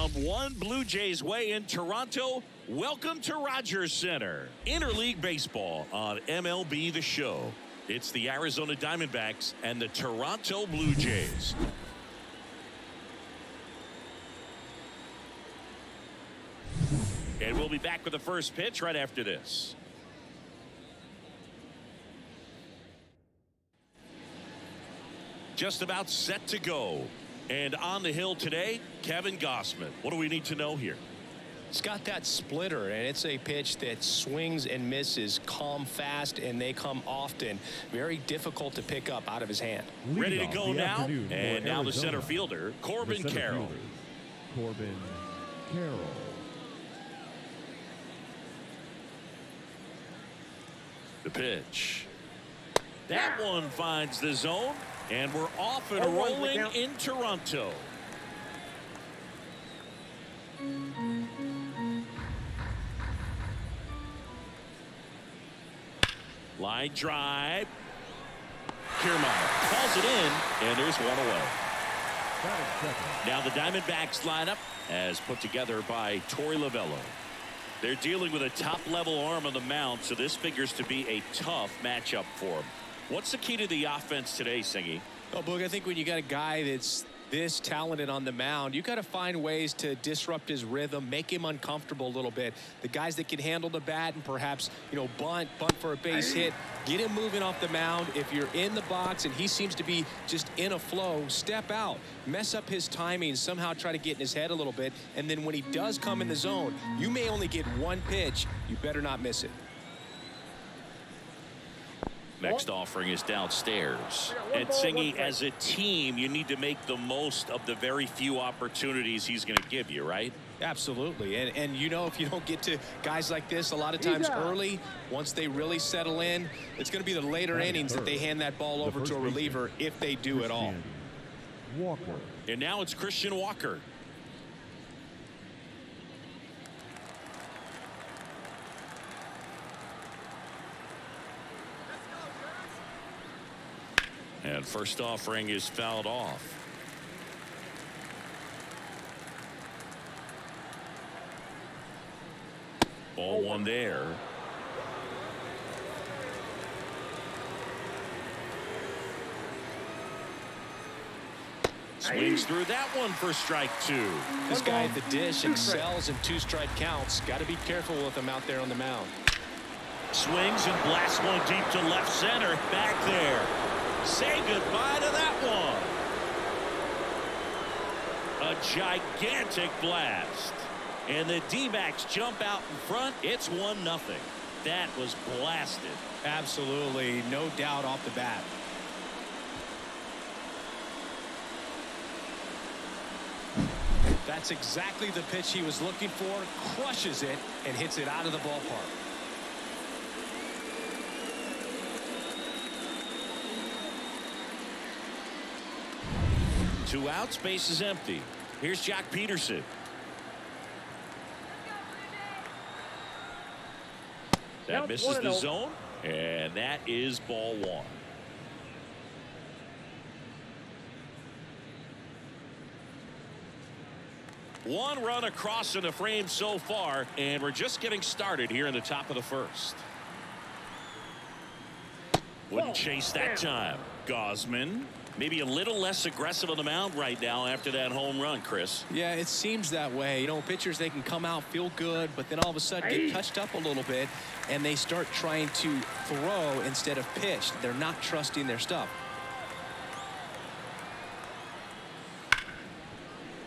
Round one, Blue Jays way in Toronto. Welcome to Rogers Center. Interleague baseball on MLB The Show. It's the Arizona Diamondbacks and the Toronto Blue Jays. And we'll be back with the first pitch right after this. Just about set to go. And on the hill today, Kevin Gossman. What do we need to know here? It's got that splitter, and it's a pitch that swings and misses, come fast, and they come often. Very difficult to pick up out of his hand. Ready to go now, and now the center fielder, Corbin Carroll. Corbin Carroll. The pitch. That one finds the zone, and we're off and rolling in Toronto. Line drive. Kiermaier calls it in, and there's one away. Now the Diamondbacks lineup as put together by Torey Lovullo. They're dealing with a top-level arm on the mound, so this figures to be a tough matchup for them. What's the key to the offense today, Singy? Oh, Boog, I think when you got a guy that's this talented on the mound, you got to find ways to disrupt his rhythm, make him uncomfortable a little bit. The guys that can handle the bat and perhaps, bunt for a base hit, get him moving off the mound. If you're in the box and he seems to be just in a flow, step out, mess up his timing, somehow try to get in his head a little bit. And then when he does come in the zone, you may only get one pitch. You better not miss it. Next offering is downstairs. And Singy, as a team, you need to make the most of the very few opportunities he's going to give you, right? Absolutely. And if you don't get to guys like this a lot of times early, once they really settle in, it's going to be the later innings that they hand that ball over to a reliever if they do at all. Walker. And now it's Christian Walker. And first offering is fouled off. Ball one there. Swings through that one for strike two. This guy at the dish excels in two-strike counts. Got to be careful with him out there on the mound. Swings and blasts one deep to left center. Back there. Say goodbye to that one. A gigantic blast. And the D-backs jump out in front. It's 1-0. That was blasted. Absolutely. No doubt off the bat. That's exactly the pitch he was looking for. Crushes it and hits it out of the ballpark. Two outs, base is empty. Here's Jock Peterson. That misses the zone, and that is ball one. One run across in the frame so far, and we're just getting started here in the top of the first. Wouldn't chase that time. Gossman. Maybe a little less aggressive on the mound right now after that home run, Chris. Yeah, it seems that way. Pitchers, they can come out, feel good, but then all of a sudden get touched up a little bit, and they start trying to throw instead of pitch. They're not trusting their stuff.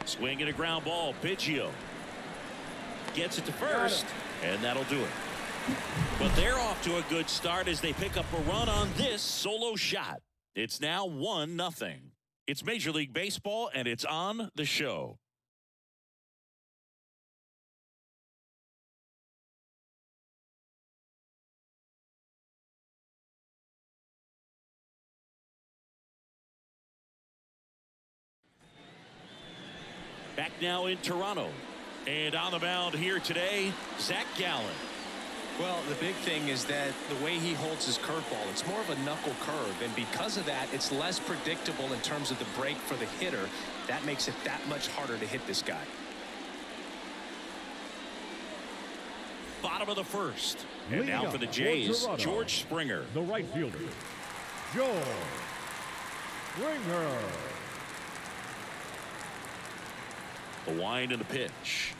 Swing and a ground ball. Biggio gets it to first, and that'll do it. But they're off to a good start as they pick up a run on this solo shot. It's now 1-0. It's Major League Baseball, and it's on the show. Back now in Toronto. And on the mound here today, Zach Gallen. Well, the big thing is that the way he holds his curveball, it's more of a knuckle curve, and because of that, it's less predictable in terms of the break for the hitter. That makes it that much harder to hit this guy. bottom of the first. And Leading now for the up Jays, Toronto, George Springer. The right fielder, George Springer. The wind and the pitch.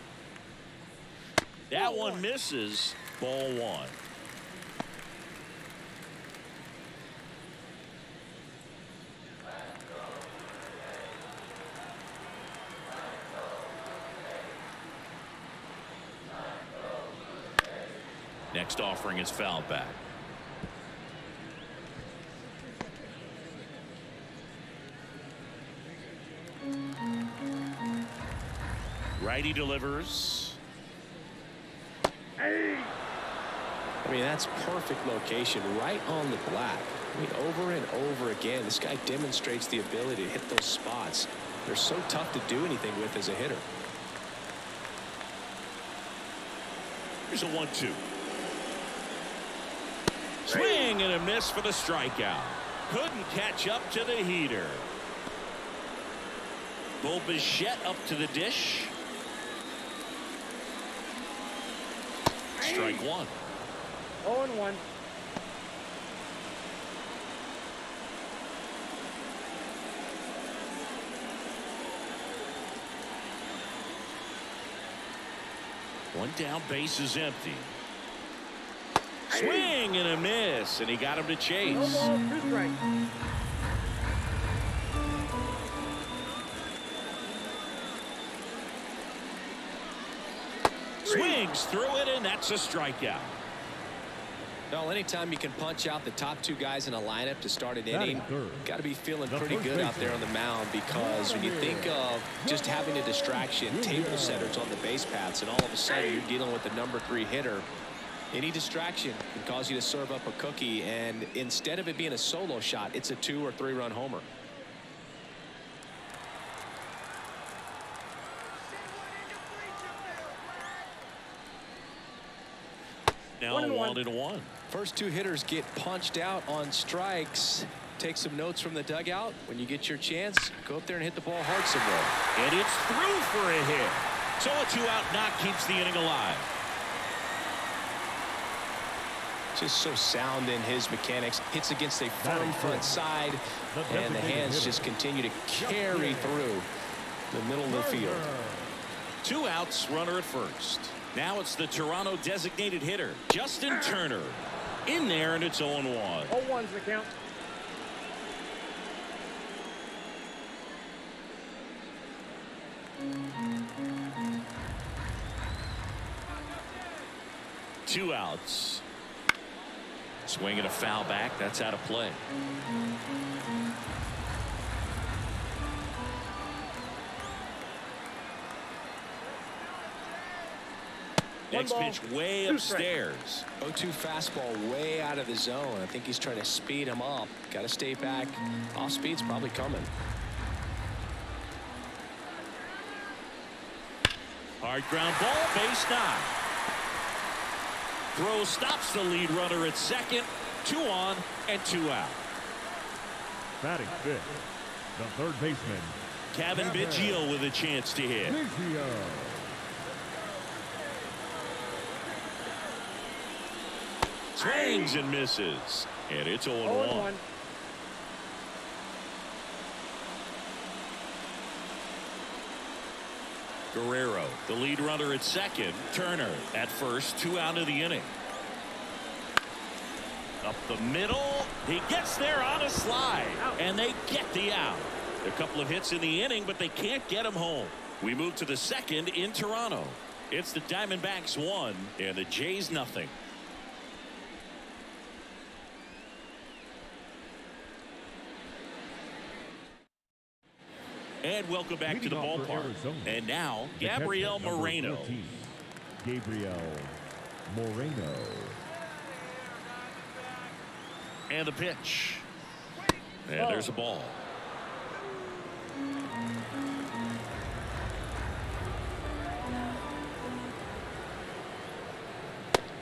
That one misses. Ball one. Next offering is fouled back. Righty delivers. I mean, that's perfect location, right on the black. I mean, over and over again, this guy demonstrates the ability to hit those spots. They're so tough to do anything with as a hitter. Here's a 1-2. Swing and a miss for the strikeout. Couldn't catch up to the heater. Bichette up to the dish. Strike one. 0-1. One down, base is empty. Swing and a miss, and he got him to chase. No ball, 2 strikes. Swings through it, and that's a strikeout. Well, anytime you can punch out the top 2 guys in a lineup to start an inning, third. got to be feeling The pretty first good out baseman. there on the mound, because when you think of just having a distraction, table setters on the base paths, and all of a sudden you're dealing with the number 3 hitter, any distraction can cause you to serve up a cookie, and instead of it being a solo shot, it's a 2 or 3 run homer. Now 1-1. First 2 hitters get punched out on strikes. Take some notes from the dugout. When you get your chance, go up there and hit the ball hard somewhere. And it's through for a hit. So a 2-out knock keeps the inning alive. Just so sound in his mechanics. Hits against a firm front side, and the hands just continue to carry through the middle of the field. 2 outs, runner at first. Now it's the Toronto designated hitter, Justin Turner. In there, and it's 0-1. 0-1's the count. Two outs. Swing and a foul back. That's out of play. Next pitch way upstairs. 0-2 fastball way out of the zone. I think he's trying to speed him up. Got to stay back. Off speed's probably coming. Hard ground ball, base 9. Throw stops the lead runner at second. 2 on and 2 out. Batting fifth, the third baseman, Kevin Biggio with a chance to hit. Biggio. Swings and misses. And it's 0-1. 0-1. Guerrero, the lead runner at second. Turner at first. 2 out of the inning. Up the middle. He gets there on a slide. And they get the out. A couple of hits in the inning, but they can't get him home. We move to the second in Toronto. It's the Diamondbacks 1 and the Jays 0. And welcome back to the ballpark. And now, Gabriel Moreno. Gabriel Moreno. And the pitch. And there's a ball.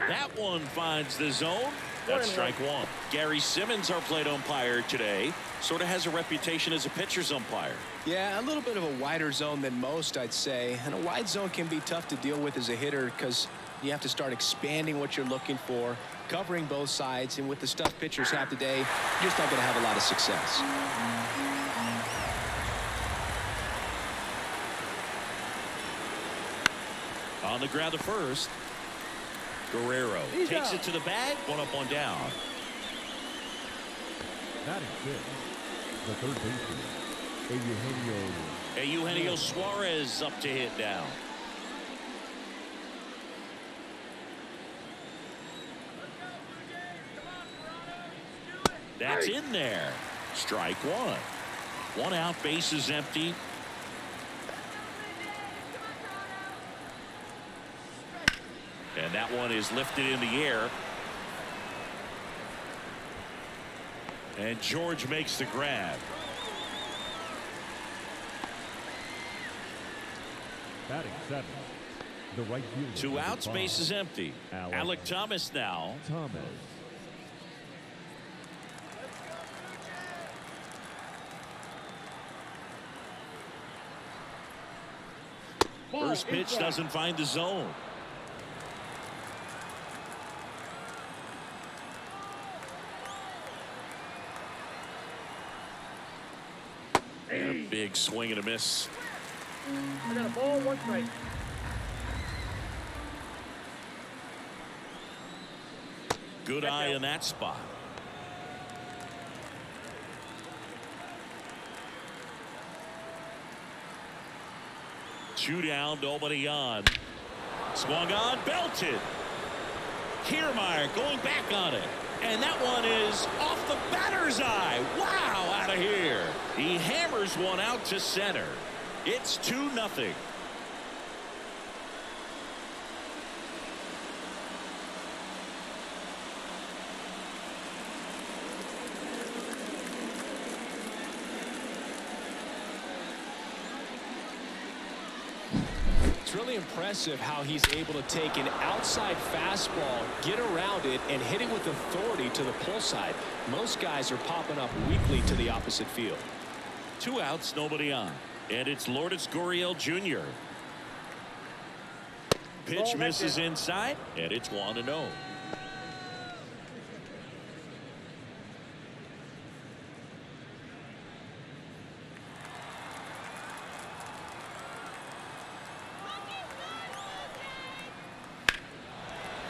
That one finds the zone. That's strike 1. Gary Simmons, our plate umpire today. Sort of has a reputation as a pitcher's umpire. Yeah, a little bit of a wider zone than most, I'd say. And a wide zone can be tough to deal with as a hitter because you have to start expanding what you're looking for, covering both sides. And with the stuff pitchers have today, you're just not going to have a lot of success. On the ground to first. Guerrero takes it to the bag. One up, one down. Batting fifth, the third baseman, Eugenio Suarez up to hit now. That's in there. Strike one. One out, base is empty. And that one is lifted in the air. And George makes the grab. batting seventh, the right fielder. 2 outs, base is empty. Alec Thomas now. First pitch doesn't find the zone. And a big swing and a miss. I got a ball, 1 strike. Good eye in that spot. Two down, nobody on. Swung on, belted. Kiermaier going back on it. And that one is off the batter's eye. Wow, out of here. He hammers one out to center. It's 2-0. It's really impressive how he's able to take an outside fastball, get around it, and hit it with authority to the pull side. Most guys are popping up weakly to the opposite field. 2 outs, nobody on. And it's Lourdes Gurriel Jr. Pitch misses inside, and it's 1-0.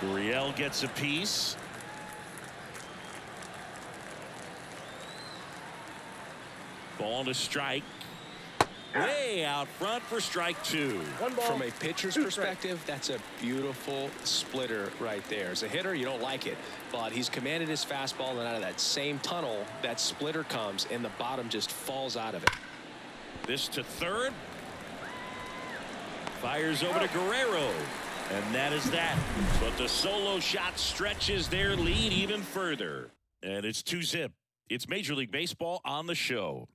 Gurriel gets a piece. Ball to strike. Way out front for strike 2. From a pitcher's perspective, that's a beautiful splitter right there. As a hitter, you don't like it, but he's commanded his fastball, and out of that same tunnel, that splitter comes, and the bottom just falls out of it. This to third. Fires over to Guerrero. And that is that. But the solo shot stretches their lead even further. And it's 2-0. It's Major League Baseball on the show.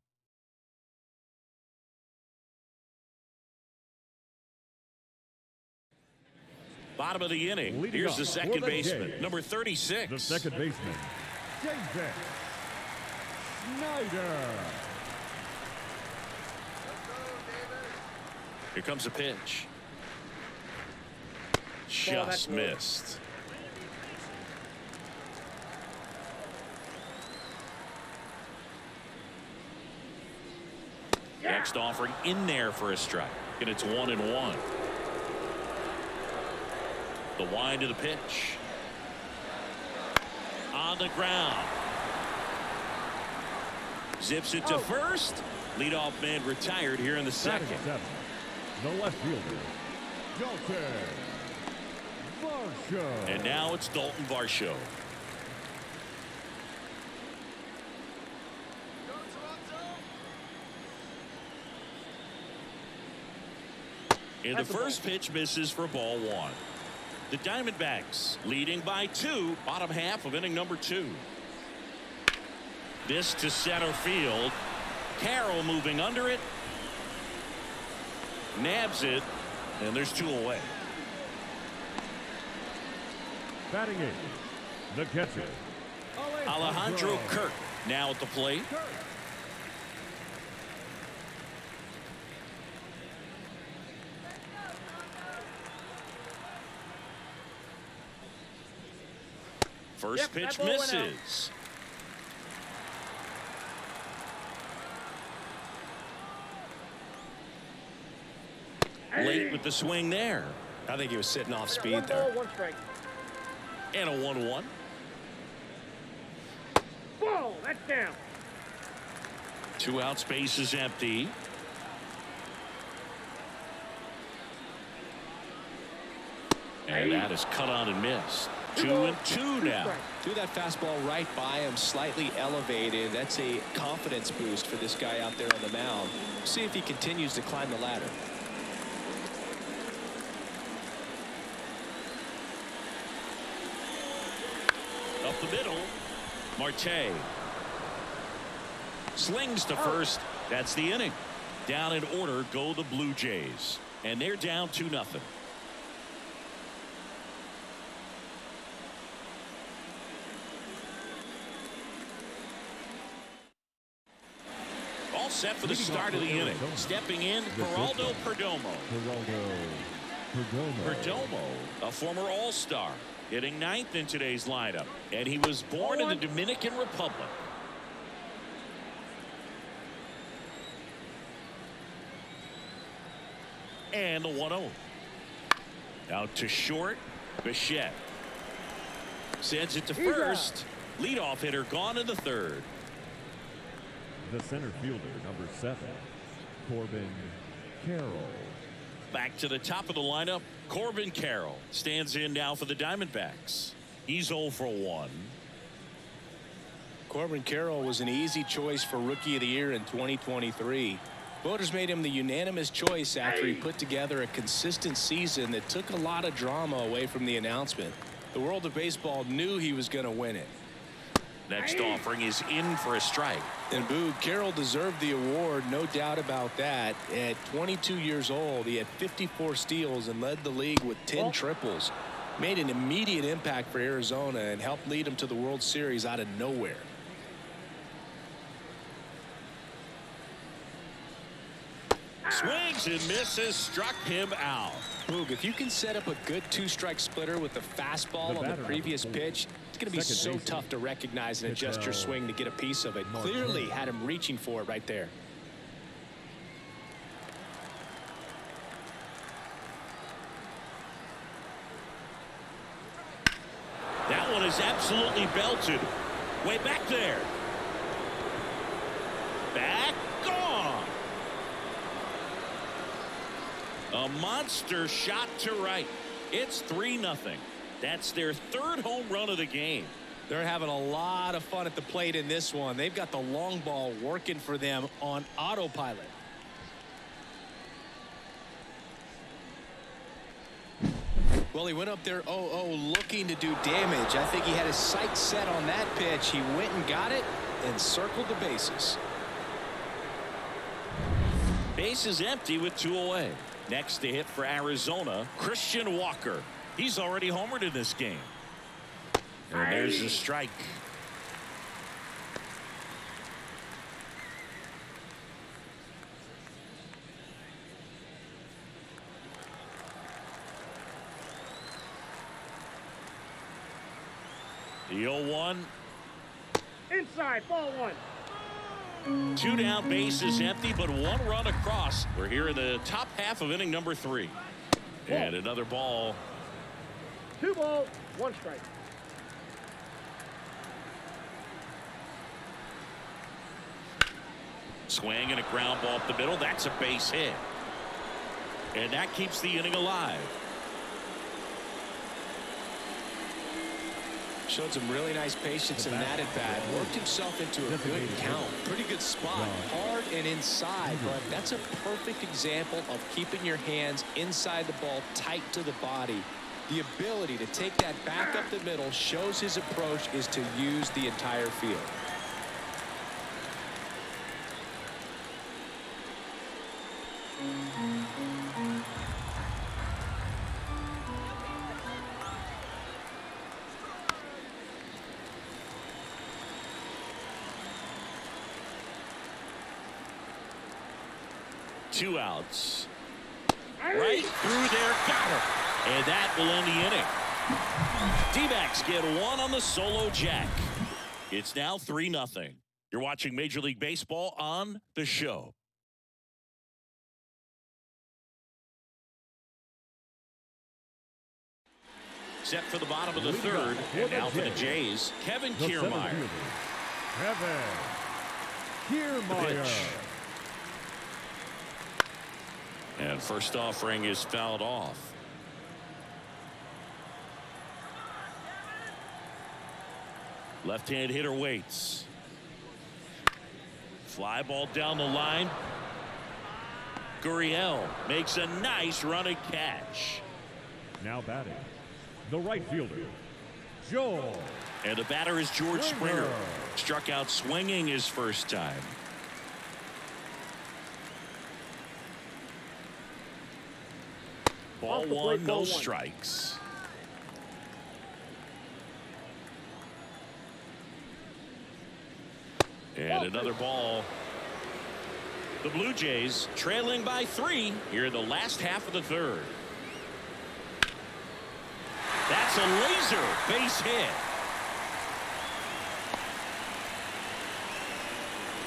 Bottom of the inning. Here's the second baseman, number 36. The second baseman, JAYS Snyder. Here comes a pitch. Just missed. Next offering in there for a strike. And it's 1-1. The wind of the pitch. On the ground. Zips it to first. Leadoff man retired here in the second. The left fielder, Dalton Varsho. And now it's Dalton Varsho. And the first pitch misses for ball 1. The Diamondbacks leading by 2, bottom half of inning number 2. This to center field. Carroll moving under it. Nabs it, and there's 2 away. Batting 8th, the catcher, Alejandro Kirk now at the plate. First pitch that ball went out. misses. Late with the swing there. I think he was sitting off One speed ball, there. one strike. And a 1-1. Ball, that's down. 2 out, space is empty. And that is cut on and missed. 2-2 now. Threw that fastball right by him, slightly elevated. That's a confidence boost for this guy out there on the mound. See if he continues to climb the ladder. Up the middle. Marte slings to first. That's the inning. Down in order go the Blue Jays. And they're down 2-0. All set for the start of the inning. Stepping in, Geraldo Perdomo. Perdomo, a former All-Star, hitting 9th in today's lineup. And he was born in the Dominican Republic. And the 1-0. Out to short. Bichette sends it to first. Leadoff hitter gone in the 3rd. The center fielder, number 7, Corbin Carroll. Back to the top of the lineup. Corbin Carroll stands in now for the Diamondbacks. He's 0 for 1. Corbin Carroll was an easy choice for Rookie of the Year in 2023. Voters made him the unanimous choice after he put together a consistent season that took a lot of drama away from the announcement. The world of baseball knew he was going to win it. Next offering is in for a strike. And Boog, Carroll deserved the award, no doubt about that. At 22 years old, he had 54 steals and led the league with 10 triples. Made an immediate impact for Arizona and helped lead them to the World Series out of nowhere. Swings and misses, struck him out. Boog, if you can set up a good 2-strike splitter with the fastball on the previous pitch, it's going to be so tough to recognize and adjust your swing to get a piece of it. Clearly had him reaching for it right there. That one is absolutely belted. Way back there. Back gone. A monster shot to right. It's 3-0. That's their 3rd home run of the game. They're having a lot of fun at the plate in this one. They've got the long ball working for them on autopilot. Well, he went up there 0-0 looking to do damage. I think he had his sights set on that pitch. He went and got it and circled the bases. Base is empty with 2 away. Next to hit for Arizona, Christian Walker. He's already homered in this game. And there's a strike. The 0-1. Inside, ball 1. 2 down, base is empty, but 1 run across. We're here in the top half of inning number 3. And another ball. 2 balls, 1 strike. Swing and a ground ball up the middle. That's a base hit. And that keeps the inning alive. Showed some really nice patience in that at bat. Worked himself into a good count. Pretty good spot. Hard and inside, but that's a perfect example of keeping your hands inside the ball, tight to the body. The ability to take that back up the middle shows his approach is to use the entire field. Two outs. Right through there, got him. And that will end the inning. D-backs get one on the solo jack. It's now 3-0. You're watching Major League Baseball on The Show. Set for the bottom of the third, and now for the Jays, Kevin Kiermaier. Kevin Kiermaier. And first offering is fouled off. Left-hand hitter waits. Fly ball down the line. Gurriel makes a nice running catch. Now batting, the right fielder, Joel. And the batter is George Springer. Struck out swinging his first time. Ball one, no strikes. And another ball. The Blue Jays trailing by 3 here in the last half of the third. That's a laser base hit.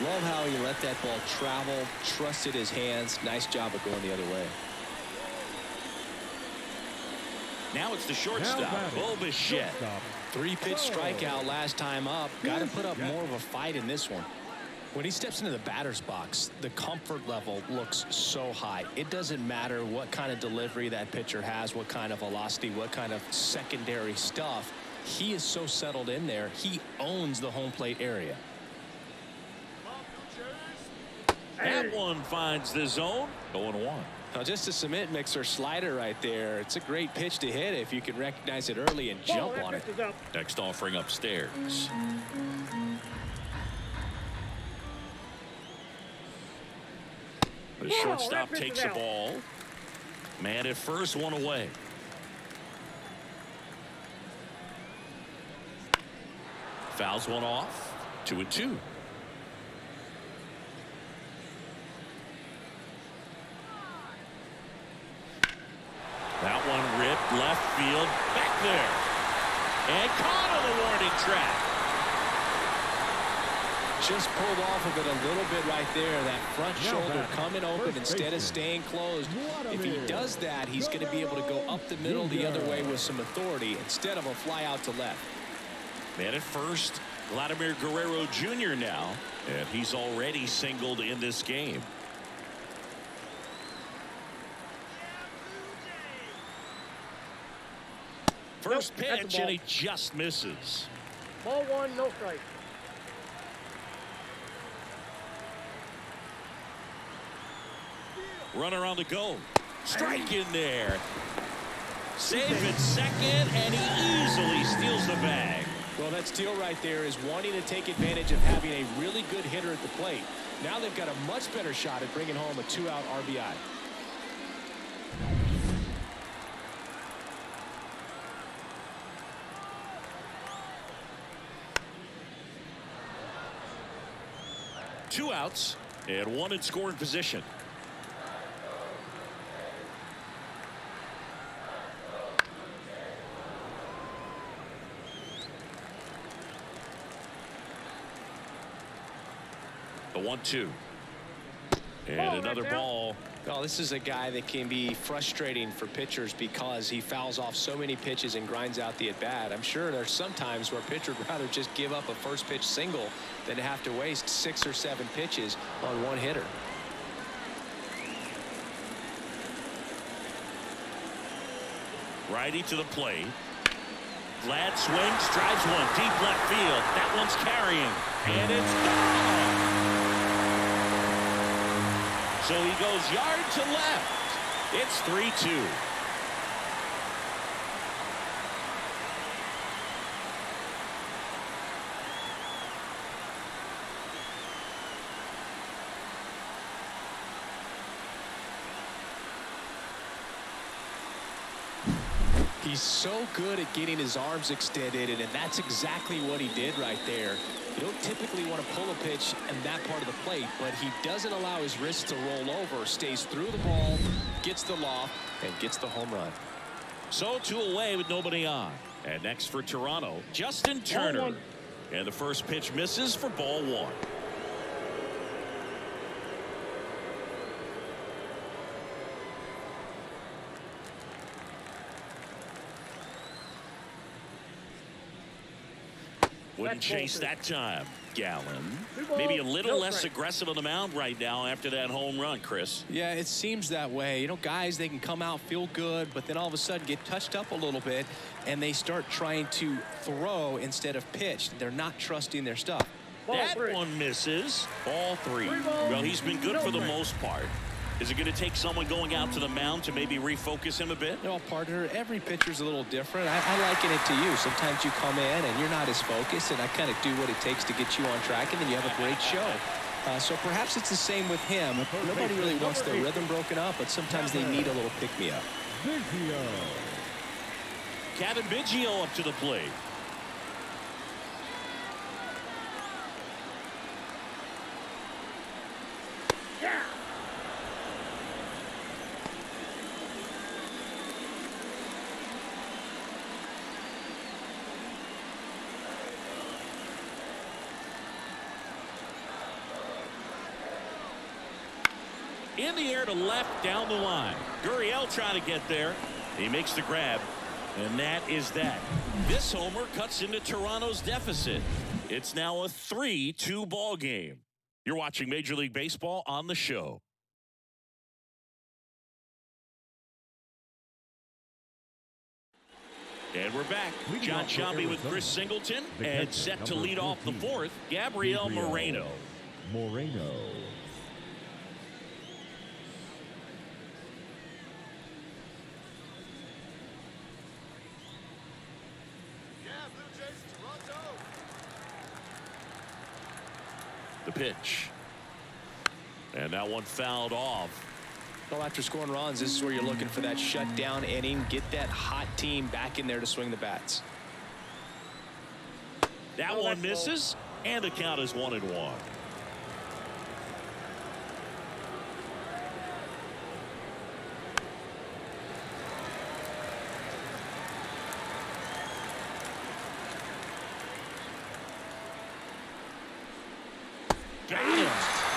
Love how he let that ball travel, trusted his hands. Nice job of going the other way. Now it's the shortstop, Bichette. 3-pitch strikeout last time up. Got to put up more of a fight in this one. When he steps into the batter's box, the comfort level looks so high. It doesn't matter what kind of delivery that pitcher has, what kind of velocity, what kind of secondary stuff. He is so settled in there. He owns the home plate area. That one finds the zone. 0-1. Now just a cement mixer slider right there. It's a great pitch to hit if you can recognize it early and jump on it. Next offering upstairs. The shortstop takes the ball. Man at first, one away. Fouls one off. 2-2. That one ripped left field back there. And caught on the warning track. Just pulled off of it a little bit right there. That front shoulder coming open instead of staying closed. If he does that, he's going to be able to go up the middle the other way with some authority instead of a fly out to left. Man at first, Vladimir Guerrero Jr. now. And he's already singled in this game. First pitch, and he just misses. Ball one, no strike. Runner on the go. Strike in there. Save at second, and he easily steals the bag. Well, that steal right there is wanting to take advantage of having a really good hitter at the plate. Now they've got a much better shot at bringing home a 2-out RBI. Two outs and one in scoring position. The 1-2. And another ball. Oh, this is a guy that can be frustrating for pitchers because he fouls off so many pitches and grinds out the at-bat. I'm sure there's some times where a pitcher would rather just give up a first pitch single than to have to waste 6 or 7 pitches on one hitter. Righty to the plate. Glad swings, drives one deep left field. That one's carrying, and it's gone. So he goes yard to left. It's 3-2. He's so good at getting his arms extended, and that's exactly what he did right there. You don't typically want to pull a pitch in that part of the plate, but he doesn't allow his wrist to roll over, stays through the ball, gets the loft, and gets the home run. So 2 away with nobody on. And next for Toronto, Justin Turner. And the first pitch misses for ball 1. Wouldn't chase that time. Gallen. Maybe a little less aggressive on the mound right now after that home run, Chris. Yeah, it seems that way. You know, guys, they can come out, feel good, but then all of a sudden get touched up a little bit, and they start trying to throw instead of pitch. They're not trusting their stuff. That one misses. Ball 3. Well, he's been good for the most part. Is it going to take someone going out to the mound to maybe refocus him a bit? You know, partner, every pitcher's a little different. I liken it to you. Sometimes you come in and you're not as focused, and I kind of do what it takes to get you on track, and then you have a great show. So perhaps it's the same with him. Nobody really wants their rhythm broken up, but sometimes they need a little pick-me-up. Kevin Biggio up to the plate. In the air to left down the line. Gurriel trying to get there. He makes the grab. And that is that. This homer cuts into Toronto's deficit. It's now a 3-2 ball game. You're watching Major League Baseball on the show. And we're back. John Shambi with Chris Singleton. And set to lead off the 4th, Gabriel Moreno. The pitch. And that one fouled off. Well, after scoring runs, this is where you're looking for that shutdown inning. Get that hot team back in there to swing the bats. That one misses, and the count is 1-1. Got him.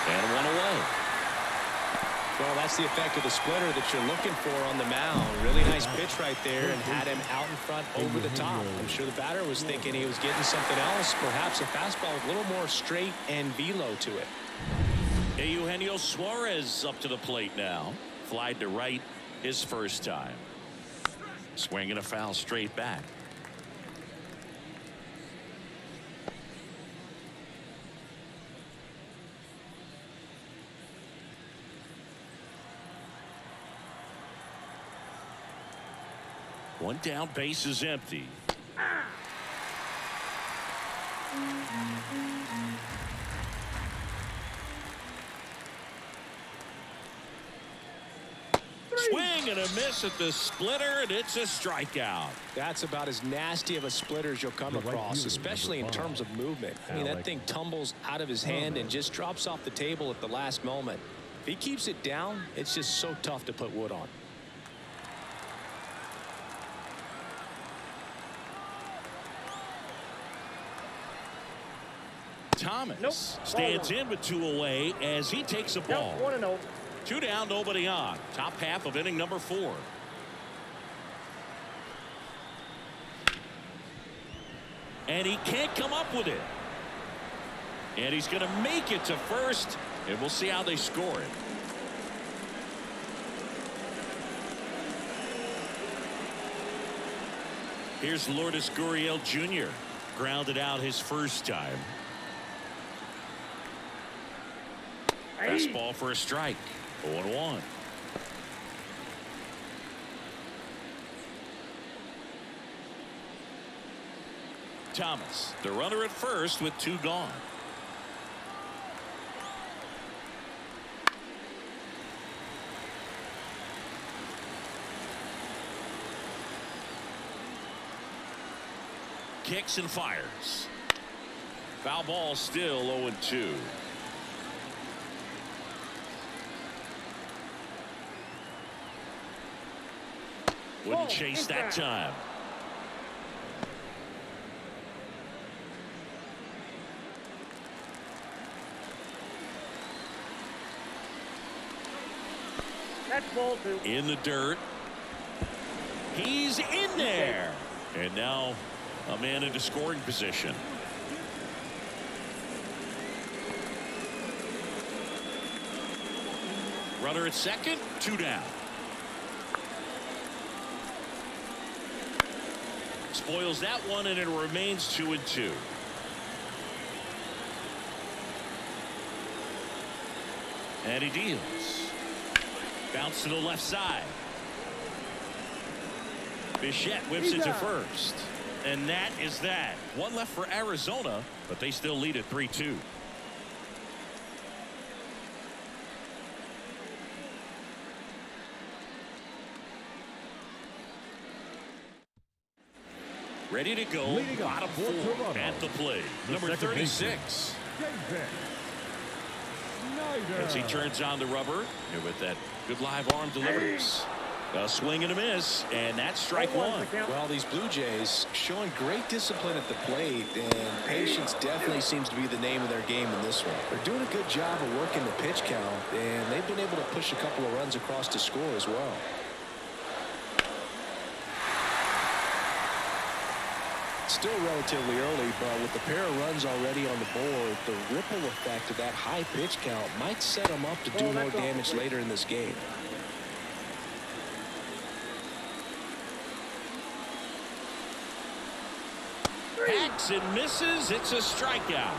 And 1 away. Well, that's the effect of the splitter that you're looking for on the mound. Really nice pitch right there, and had him out in front over the top. I'm sure the batter was thinking he was getting something else, perhaps a fastball with a little more straight and velo to it. Eugenio Suarez up to the plate now. Flied to right his first time. Swinging a foul straight back. One down, base is empty. Swing and a miss at the splitter, and it's a strikeout. That's about as nasty of a splitter as you'll come across, especially in terms of movement. I mean, that thing tumbles out of his hand and just drops off the table at the last moment. If he keeps it down, it's just so tough to put wood on. Thomas stands in with 2 away as he takes a ball. 1-0. 2 down, nobody on. Top half of inning number 4. And he can't come up with it. And he's going to make it to first, and we'll see how they score it. Here's Lourdes Gurriel Jr. Grounded out his first time. Fastball for a strike. 0-1. Thomas, the runner at first with 2 gone. Kicks and fires. Foul ball, still 0-2. Wouldn't chase that time. That's ball 2. In the dirt. He's in there. And now a man into scoring position. Runner at second, 2 down. Spoils that one, and it remains 2-2. And he deals. Bounce to the left side. Bichette whips it to first. And that is that. One left for Arizona, but they still lead at 3-2. Ready to go. Bottom 4 at the plate. Number 36. As he turns on the rubber and with that good live arm delivers. A swing and a miss, and that's strike 1. Well, these Blue Jays showing great discipline at the plate, and patience definitely seems to be the name of their game in this one. They're doing a good job of working the pitch count, and they've been able to push a couple of runs across to score as well. Still relatively early, but with the pair of runs already on the board, the ripple effect of that high pitch count might set them up to do more damage later in this game. Hacks and misses. It's a strikeout.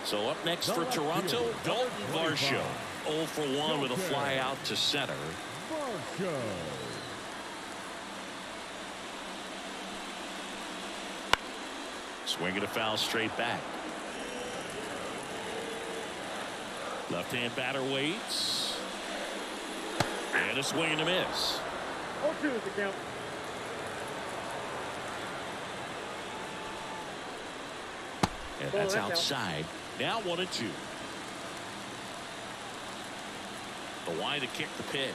So up next for Toronto, Dalton Varsho. 0 for 1 with a fly out to center. Swinging a foul straight back. Left-hand batter waits. And a swing and a miss. 0-2 is the count. And that's outside. Now 1-2. The wide to kick the pitch.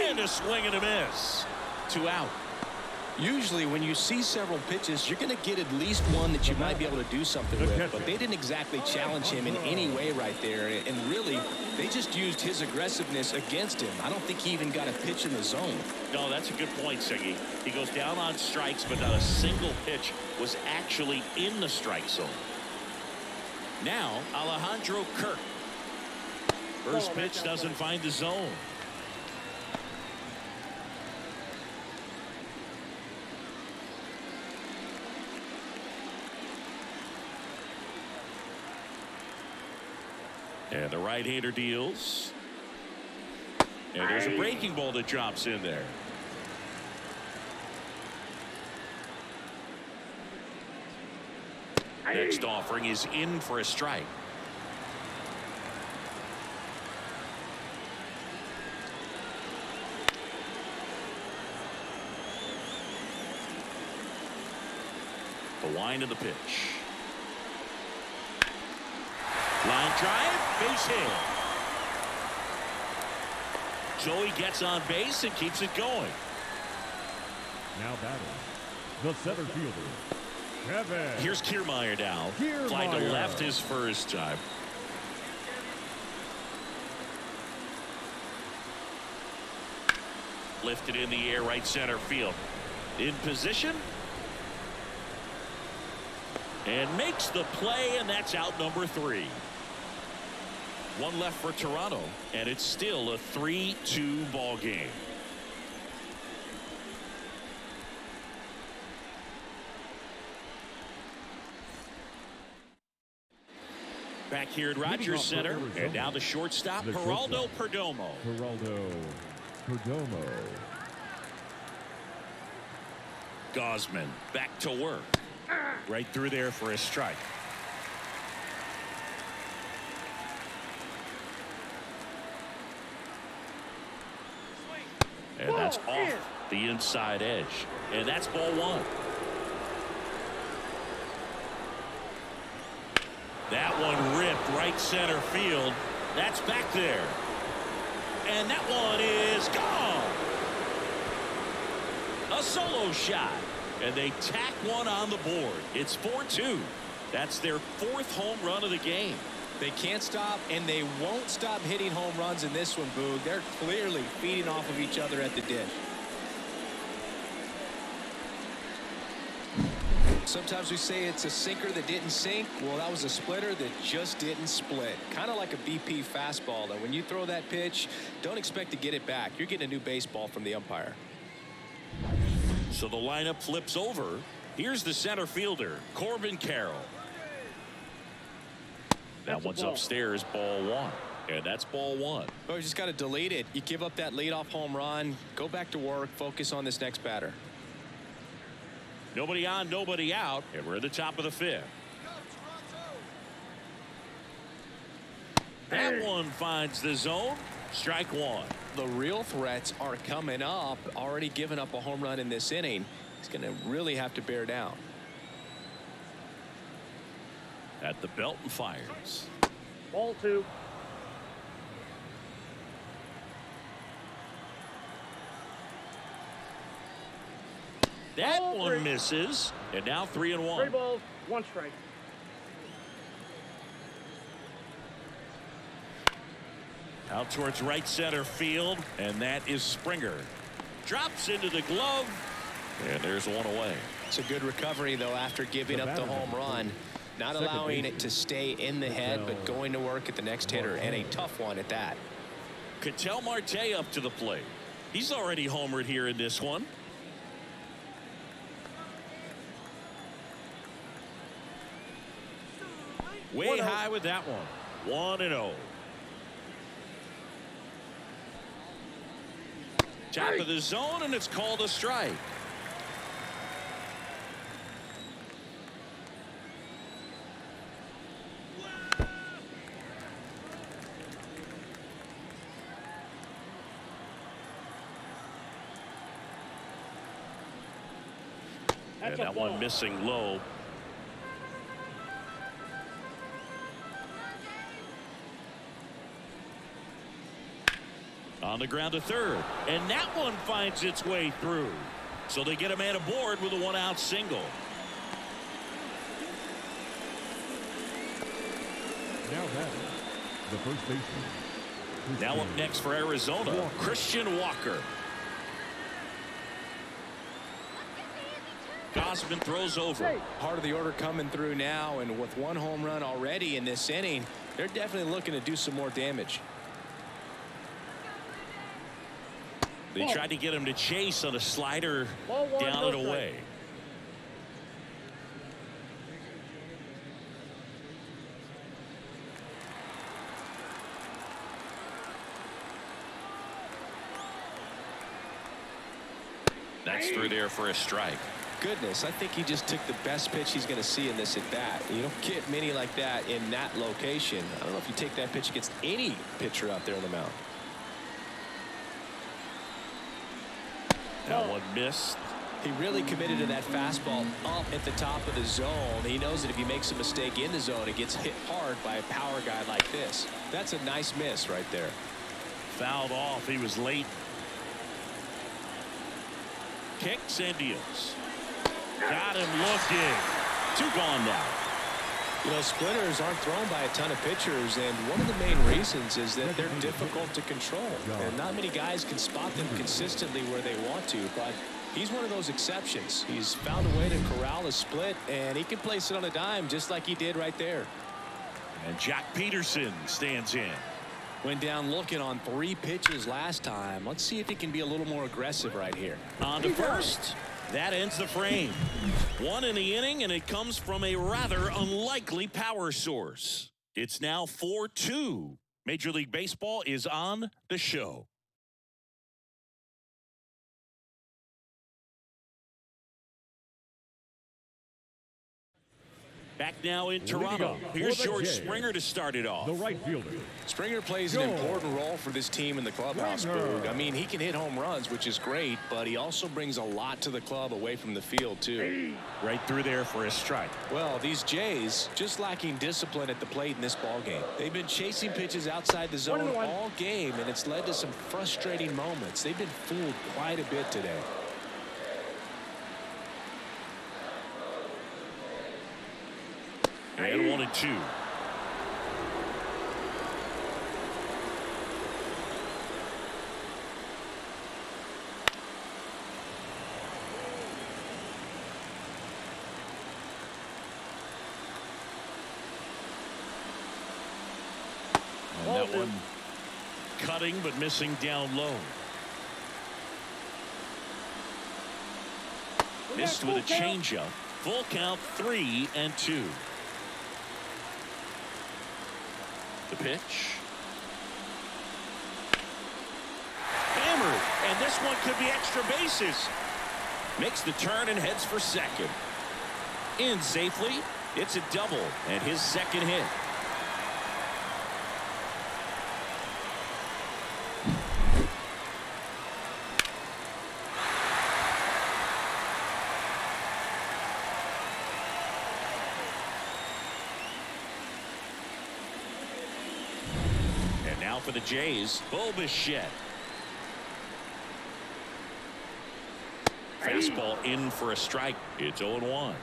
And a swing and a miss. 2 out. Usually when you see several pitches, you're going to get at least one that you might be able to do something with, but they didn't exactly challenge him in any way right there, and really they just used his aggressiveness against him. I don't think he even got a pitch in the zone. No, that's a good point, Siggy. He goes down on strikes, but not a single pitch was actually in the strike zone. Now Alejandro Kirk. First pitch doesn't find the zone. And the right-hander deals. And there's a breaking ball that drops in there. Next offering is in for a strike. The wind of the pitch. Line drive, base hit. Joey gets on base and keeps it going. Now batting, the center fielder, Kevin. Here's Kiermaier now. Fly to left his first time. Lifted in the air, right center field. In position. And makes the play, and that's out number 3. One left for Toronto, and it's still a 3-2 ball game. Back here at Rogers Center, and now the shortstop, Geraldo Perdomo. Gosman back to work. Right through there for a strike. And that's off the inside edge. And that's ball 1. That one ripped right center field. That's back there. And that one is gone. A solo shot. And they tack one on the board. It's 4-2. That's their 4th home run of the game. They can't stop, and they won't stop hitting home runs in this one, Boog. They're clearly feeding off of each other at the dish. Sometimes we say it's a sinker that didn't sink. Well, that was a splitter that just didn't split. Kind of like a BP fastball, that when you throw that pitch, don't expect to get it back. You're getting a new baseball from the umpire. So the lineup flips over. Here's the center fielder, Corbin Carroll. That one's upstairs, ball 1. And that's ball 1. Oh, you just got to delete it. You give up that leadoff home run. Go back to work. Focus on this next batter. Nobody on, nobody out. And we're at the top of the 5th. That one finds the zone. Strike 1. The real threats are coming up. Already given up a home run in this inning. He's going to really have to bear down. At the belt and fires. Ball 2. That Ball one 3. misses. And now 3-1. 3 balls, 1 strike. Out towards right center field. And that is Springer. Drops into the glove. And there's one away. It's a good recovery, though, after giving up the home run. Not allowing it to stay in the head, but going to work at the next hitter, and a tough one at that. Ketel Marte up to the plate. He's already homered here in this one. Way high with that one. 1-0. Top of the zone, and it's called a strike. And that one missing low. On the ground to third. And that one finds its way through. So they get a man aboard with a 1-out single. Now batting, the first baseman. Now up next for Arizona, Christian Walker. Gausman throws over. Part of the order coming through now, and with 1 home run already in this inning, they're definitely looking to do some more damage. They tried to get him to chase on a slider down and away. That's through there for a strike. Goodness, I think he just took the best pitch he's going to see in this at bat. You don't get many like that in that location. I don't know if you take that pitch against any pitcher out there on the mound. That one missed. He really committed to that fastball up at the top of the zone. He knows that if he makes a mistake in the zone, it gets hit hard by a power guy like this. That's a nice miss right there. Fouled off. He was late. Kicks and deals. Got him looking. 2 gone now. You know, splitters aren't thrown by a ton of pitchers, and one of the main reasons is that they're difficult to control. And not many guys can spot them consistently where they want to, but he's one of those exceptions. He's found a way to corral a split, and he can place it on a dime just like he did right there. And Jack Peterson stands in. Went down looking on 3 pitches last time. Let's see if he can be a little more aggressive right here. On to first. That ends the frame. 1 in the inning, and it comes from a rather unlikely power source. It's now 4-2. Major League Baseball is on the show. Back now in Toronto. Here's George Springer to start it off. The right fielder. Springer plays an important role for this team in the clubhouse, Boog. I mean, he can hit home runs, which is great, but he also brings a lot to the club away from the field, too. Right through there for a strike. Well, these Jays just lacking discipline at the plate in this ball game. They've been chasing pitches outside the zone all game, and it's led to some frustrating moments. They've been fooled quite a bit today. And 1-2. And that one cutting but missing down low. Missed with a changeup. Full count, 3-2. The pitch. Hammered, and this one could be extra bases. Makes the turn and heads for second. In safely. It's a double and his second hit. Now for the Jays, Bulbichet. Fastball in for a strike. It's 0-1.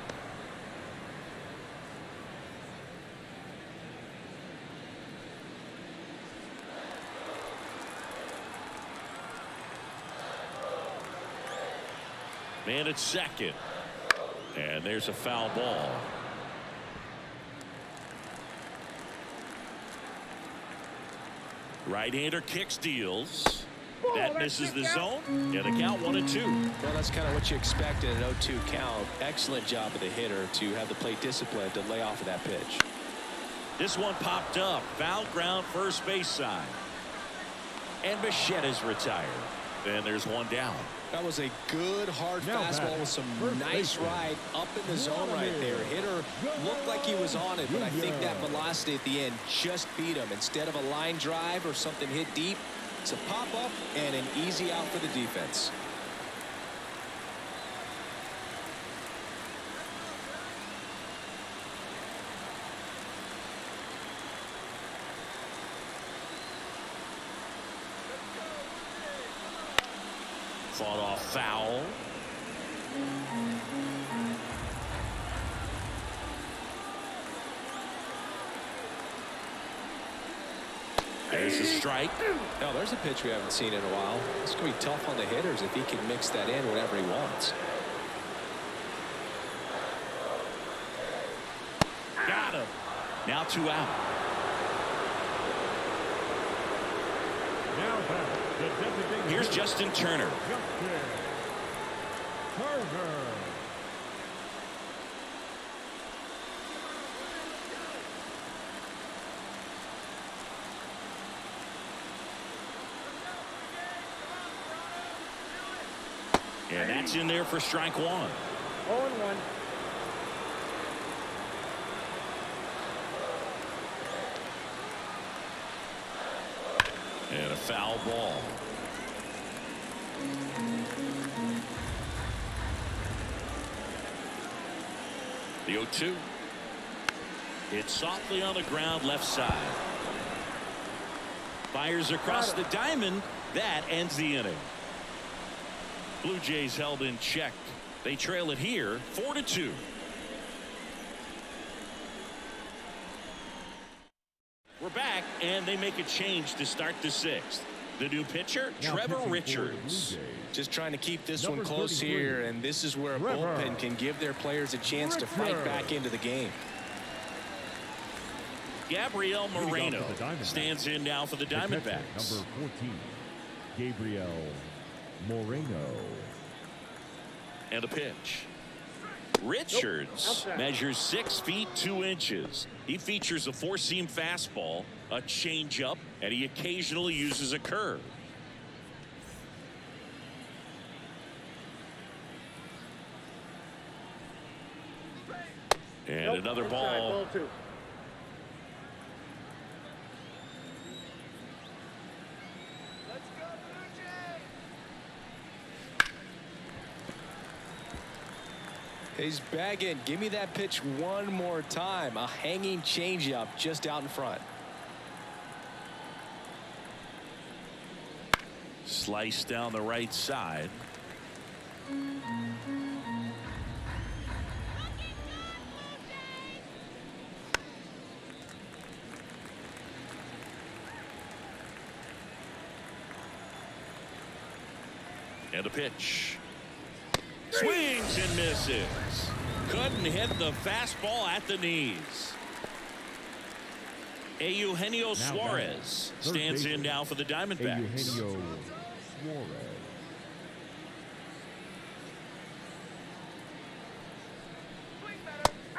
Man at second. And there's a foul ball. Right-hander kicks, deals. That misses the zone. And the count 1-2. Well, that's kind of what you expect in an 0-2 count. Excellent job of the hitter to have the plate discipline to lay off of that pitch. This one popped up. Foul ground first base side. And Bichette is retired. And there's one down. That was a good hard fastball with some nice ride up in the zone right there. Hitter looked like he was on it, but I think that velocity at the end just beat him. Instead of a line drive or something hit deep, it's a pop up and an easy out for the defense. Fought off foul. There's a strike. Now there's a pitch we haven't seen in a while. It's going to be tough on the hitters if he can mix that in whenever he wants. Got him. Now 2 out. Here's Justin Turner. And that's in there for strike 1. 0-1. And a foul ball. The 0-2. It's softly on the ground left side. Fires across the diamond. That ends the inning. Blue Jays held in check. They trail it here 4-2. We're back, and they make a change to start the 6th. The new pitcher, Trevor Richards. Just trying to keep this one close here, and this is where a bullpen can give their players a chance to fight back into the game. Gabriel Moreno stands in now for the Diamondbacks. Number 14, Gabriel Moreno. And a pitch. Richards measures 6 feet 2 inches. He features a 4-seam fastball, a changeup, and he occasionally uses a curve. And another Inside, ball. ball 2. He's bagging. Give me that pitch one more time. A hanging changeup just out in front. Slice down the right side. And a pitch. Swings and misses. Couldn't hit the fastball at the knees. Eugenio Suarez stands in now for the Diamondbacks. Eugenio Suarez.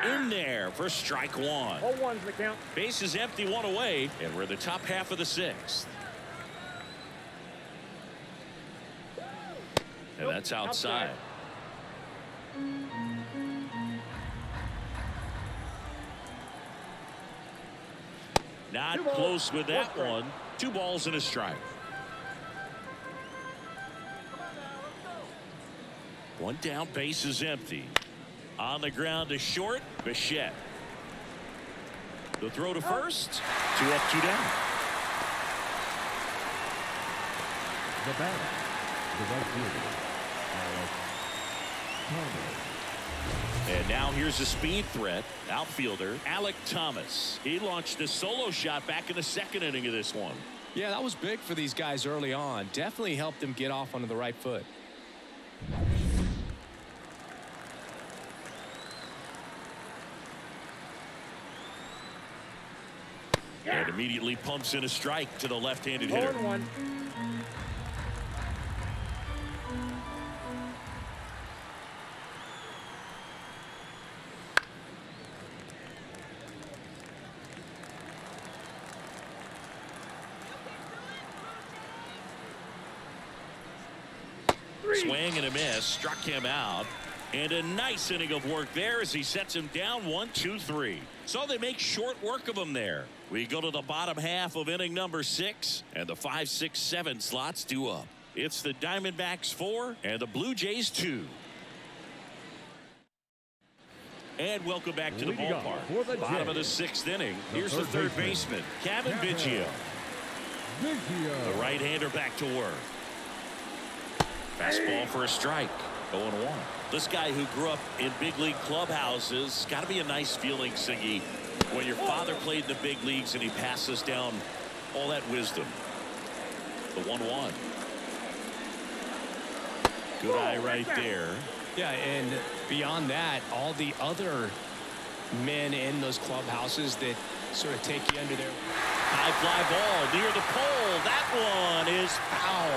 In there for strike one. 0-1's the count. Base is empty, one away, and we're in the top half of the sixth. And that's outside. Not close with that one. 2 balls and a strike. One down, base is empty. On the ground to short, Bichette. The throw to first. 2 up, 2 down. The batter, the right fielder, Thomas. And now here's a speed threat. Outfielder Alec Thomas. He launched a solo shot back in the second inning of this one. Yeah, that was big for these guys early on. Definitely helped them get off onto the right foot. And immediately pumps in a strike to the left-handed hitter. 0-1. Swing and a miss, struck him out. And a nice inning of work there as he sets him down 1-2-3. So they make short work of him there. We go to the bottom half of inning number 6, and the 5, 6, 7 slots due up. It's the Diamondbacks 4 and the Blue Jays 2. And welcome back to the ballpark. Bottom of the 6th inning. Here's the third baseman, Kevin Biggio. The right-hander back to work. Fastball for a strike. 0-1. This guy who grew up in big league clubhouses, got to be a nice feeling, Siggy, when your father played in the big leagues and he passes down all that wisdom. The 1-1. Good eye right there. Yeah, and beyond that, all the other men in those clubhouses that sort of take you under their high fly ball near the pole. That one is foul.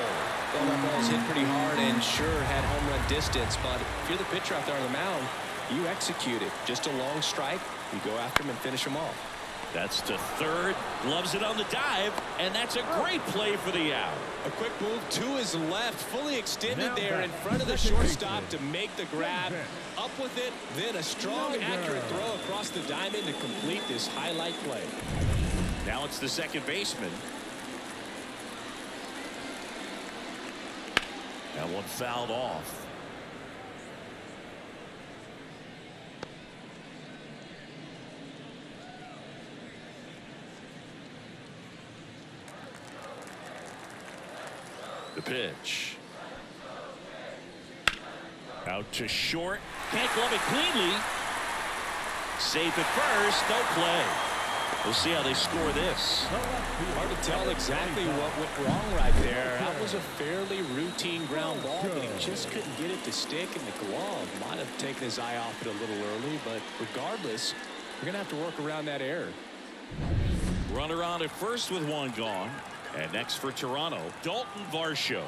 Well, that ball was hit pretty hard and sure had home run distance, but if you're the pitcher out there on the mound, you execute it. Just a long strike, you go after him and finish him off. That's to third, gloves it on the dive, and that's a great play for the out. A quick move to his left, fully extended there in front of the shortstop to make the grab. Up with it, then a strong, accurate throw across the diamond to complete this highlight play. Now it's the second baseman. That one fouled off. The pitch. Out to short. Can't glove it cleanly. Safe at first. No play. We'll see how they score this. Hard to tell exactly what went wrong right there. That was a fairly routine ground ball, but he just couldn't get it to stick in the glove. Might have taken his eye off it a little early, but regardless, we're going to have to work around that error. Runner on at first with one gone. And next for Toronto, Dalton Varsho.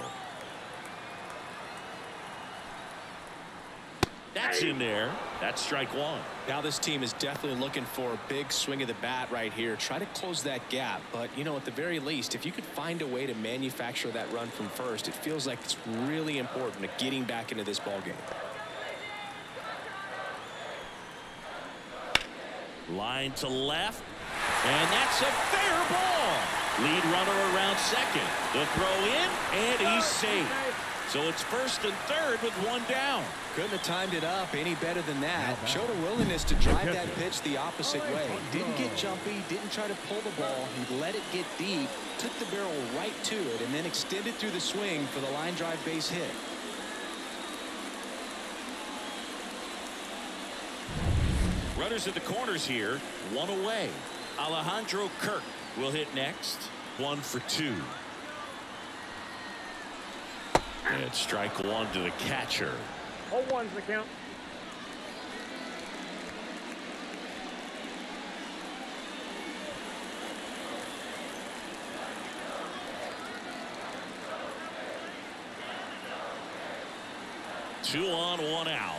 That's in there. That's strike one. Now this team is definitely looking for a big swing of the bat right here. Try to close that gap. But, you know, at the very least, if you could find a way to manufacture that run from first, it feels like it's really important to getting back into this ball game. Line to left. And that's a fair ball. Lead runner around second. The throw in, and he's safe. So it's first and third with one down. Couldn't have timed it up any better than that. Showed a willingness to drive that pitch the opposite way. Didn't get jumpy, didn't try to pull the ball. He let it get deep, took the barrel right to it, and then extended through the swing for the line drive base hit. Runners at the corners here, one away. Alejandro Kirk will hit next. 1 for 2. And strike one to the catcher. 0-1's the count. Two on, one out.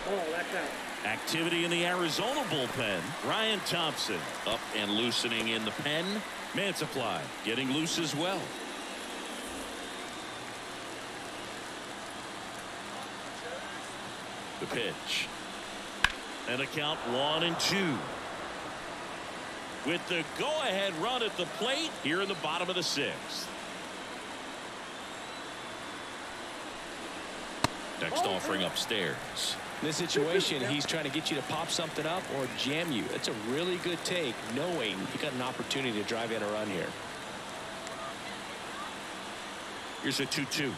Oh, that's out. Activity in the Arizona bullpen. Ryan Thompson up and loosening in the pen. Mantiply getting loose as well. The pitch. And a count 1-2. With the go-ahead run at the plate here in the bottom of the 6th. Next offering upstairs. In this situation, he's trying to get you to pop something up or jam you. That's a really good take, knowing you got an opportunity to drive in a run here. Here's a 2-2.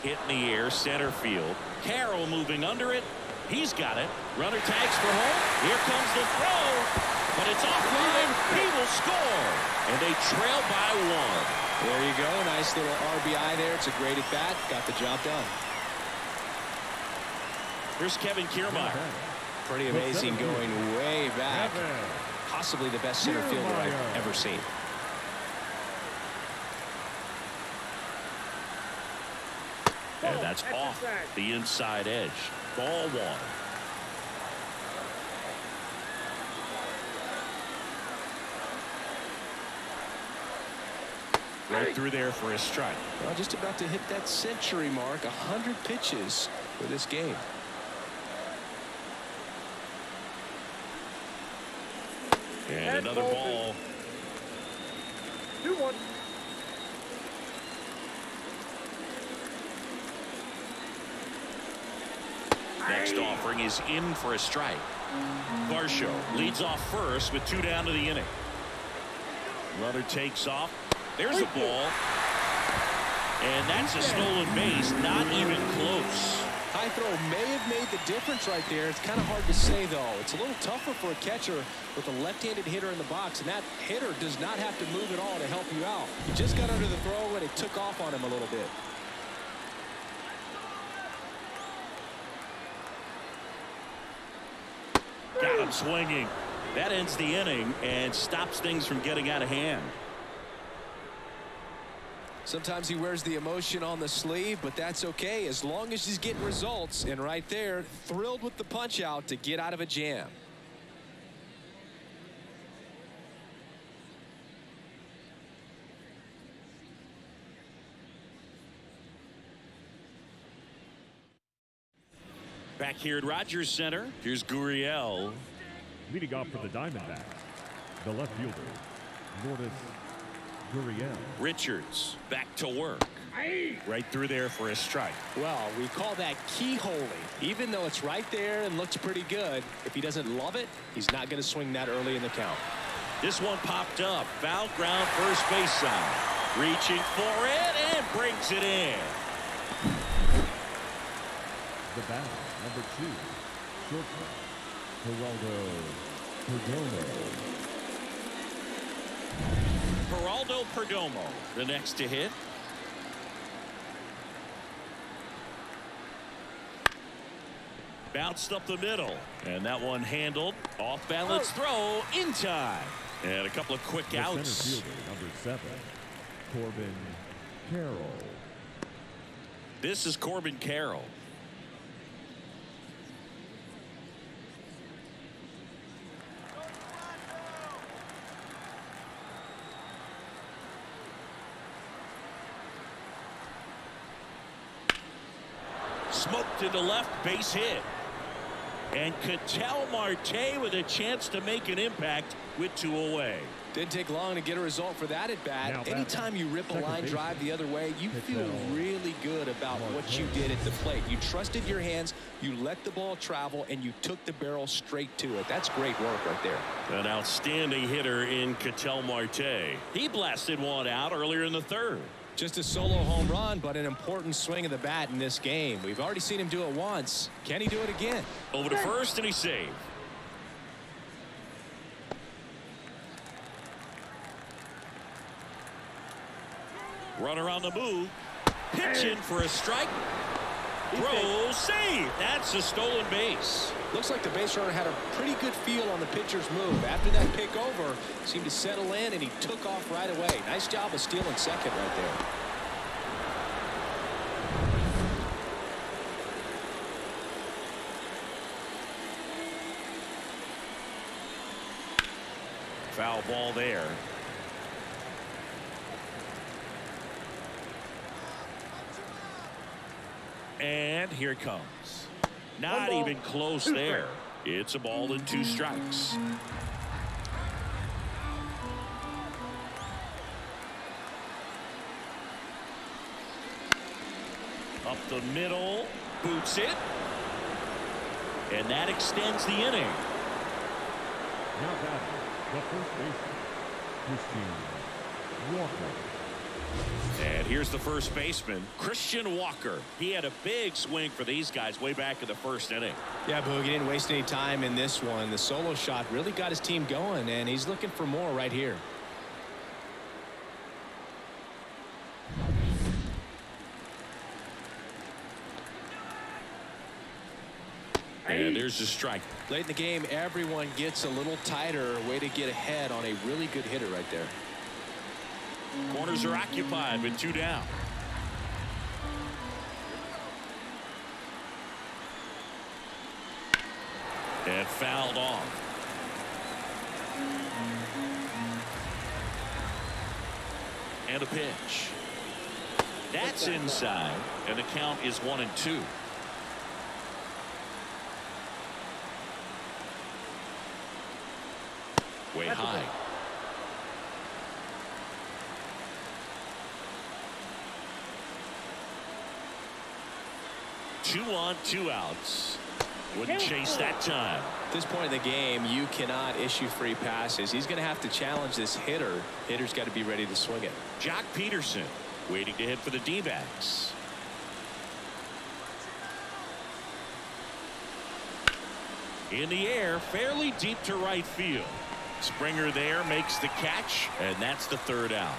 Hit in the air, center field. Carroll moving under it. He's got it. Runner tags for home. Here comes the throw. But it's offline. He will score. And they trail by 1. There you go. Nice little RBI there. It's a great at bat. Got the job done. Here's Kevin Kiermaier. Pretty amazing, going way back. Possibly the best center fielder I've ever seen. And that's off the inside edge. Ball 1. Right through there for a strike. Well, just about to hit that century mark. 100 pitches for this game. And another ball. 2-1. Next offering is in for a strike. Varsho leads off first with 2 down to the inning. Runner takes off. There's a ball. And that's a stolen base. Not even close. High throw may have made the difference right there. It's kind of hard to say, though. It's a little tougher for a catcher with a left-handed hitter in the box, and that hitter does not have to move at all to help you out. He just got under the throw, and it took off on him a little bit. Got him swinging. That ends the inning and stops things from getting out of hand. Sometimes he wears the emotion on the sleeve, but that's okay as long as he's getting results. And right there, thrilled with the punch out to get out of a jam. Back here at Rogers Center, here's Gurriel. Leading off for the Diamondbacks, the left fielder, Lourdes Gurriel. Richards back to work. Right through there for a strike. Well, we call that keyholing. Even though it's right there and looks pretty good, if he doesn't love it, he's not going to swing that early in the count. This one popped up. Foul ground, first base side. Reaching for it and brings it in. The batter, number 2, shortstop, Geraldo Perdomo, the next to hit. Bounced up the middle, and that one handled. Off balance throw in time. And a couple of quick the outs. center fielder, number 7, Corbin Carroll. This is Corbin Carroll. Smoked into left, base hit. And Ketel Marte with a chance to make an impact with 2 away. Didn't take long to get a result for that at bat. Anytime you rip a line drive the other way, you feel really good about what you did at the plate. You trusted your hands, you let the ball travel, and you took the barrel straight to it. That's great work right there. An outstanding hitter in Ketel Marte. He blasted one out earlier in the 3rd. Just a solo home run, but an important swing of the bat in this game. We've already seen him do it once. Can he do it again? Over to first, and he saved. Runner on the move. Pitching for a strike. Throw, save. That's a stolen base. Looks like the base runner had a pretty good feel on the pitcher's move. After that pick over, seemed to settle in, and he took off right away. Nice job of stealing second right there. Foul ball there. And here it comes. Not even close there. It's a ball and 2 strikes. Up the middle. Boots it. And that extends the inning. Now batting, the first baseman, Christian Walker. And here's the first baseman, Christian Walker. He had a big swing for these guys way back in the 1st inning. Yeah, Boog, he didn't waste any time in this one. The solo shot really got his team going, and he's looking for more right here. And there's the strike. Late in the game, everyone gets a little tighter. Way to get ahead on a really good hitter right there. Corners are occupied with 2 down. And fouled off. And a pitch. That's inside, and the count is 1-2. Way high. Two on, 2 outs. Wouldn't chase that time. At this point in the game, you cannot issue free passes. He's going to have to challenge this hitter. Hitter's got to be ready to swing it. Jock Peterson waiting to hit for the D-backs. In the air, fairly deep to right field. Springer there makes the catch, and that's the 3rd out.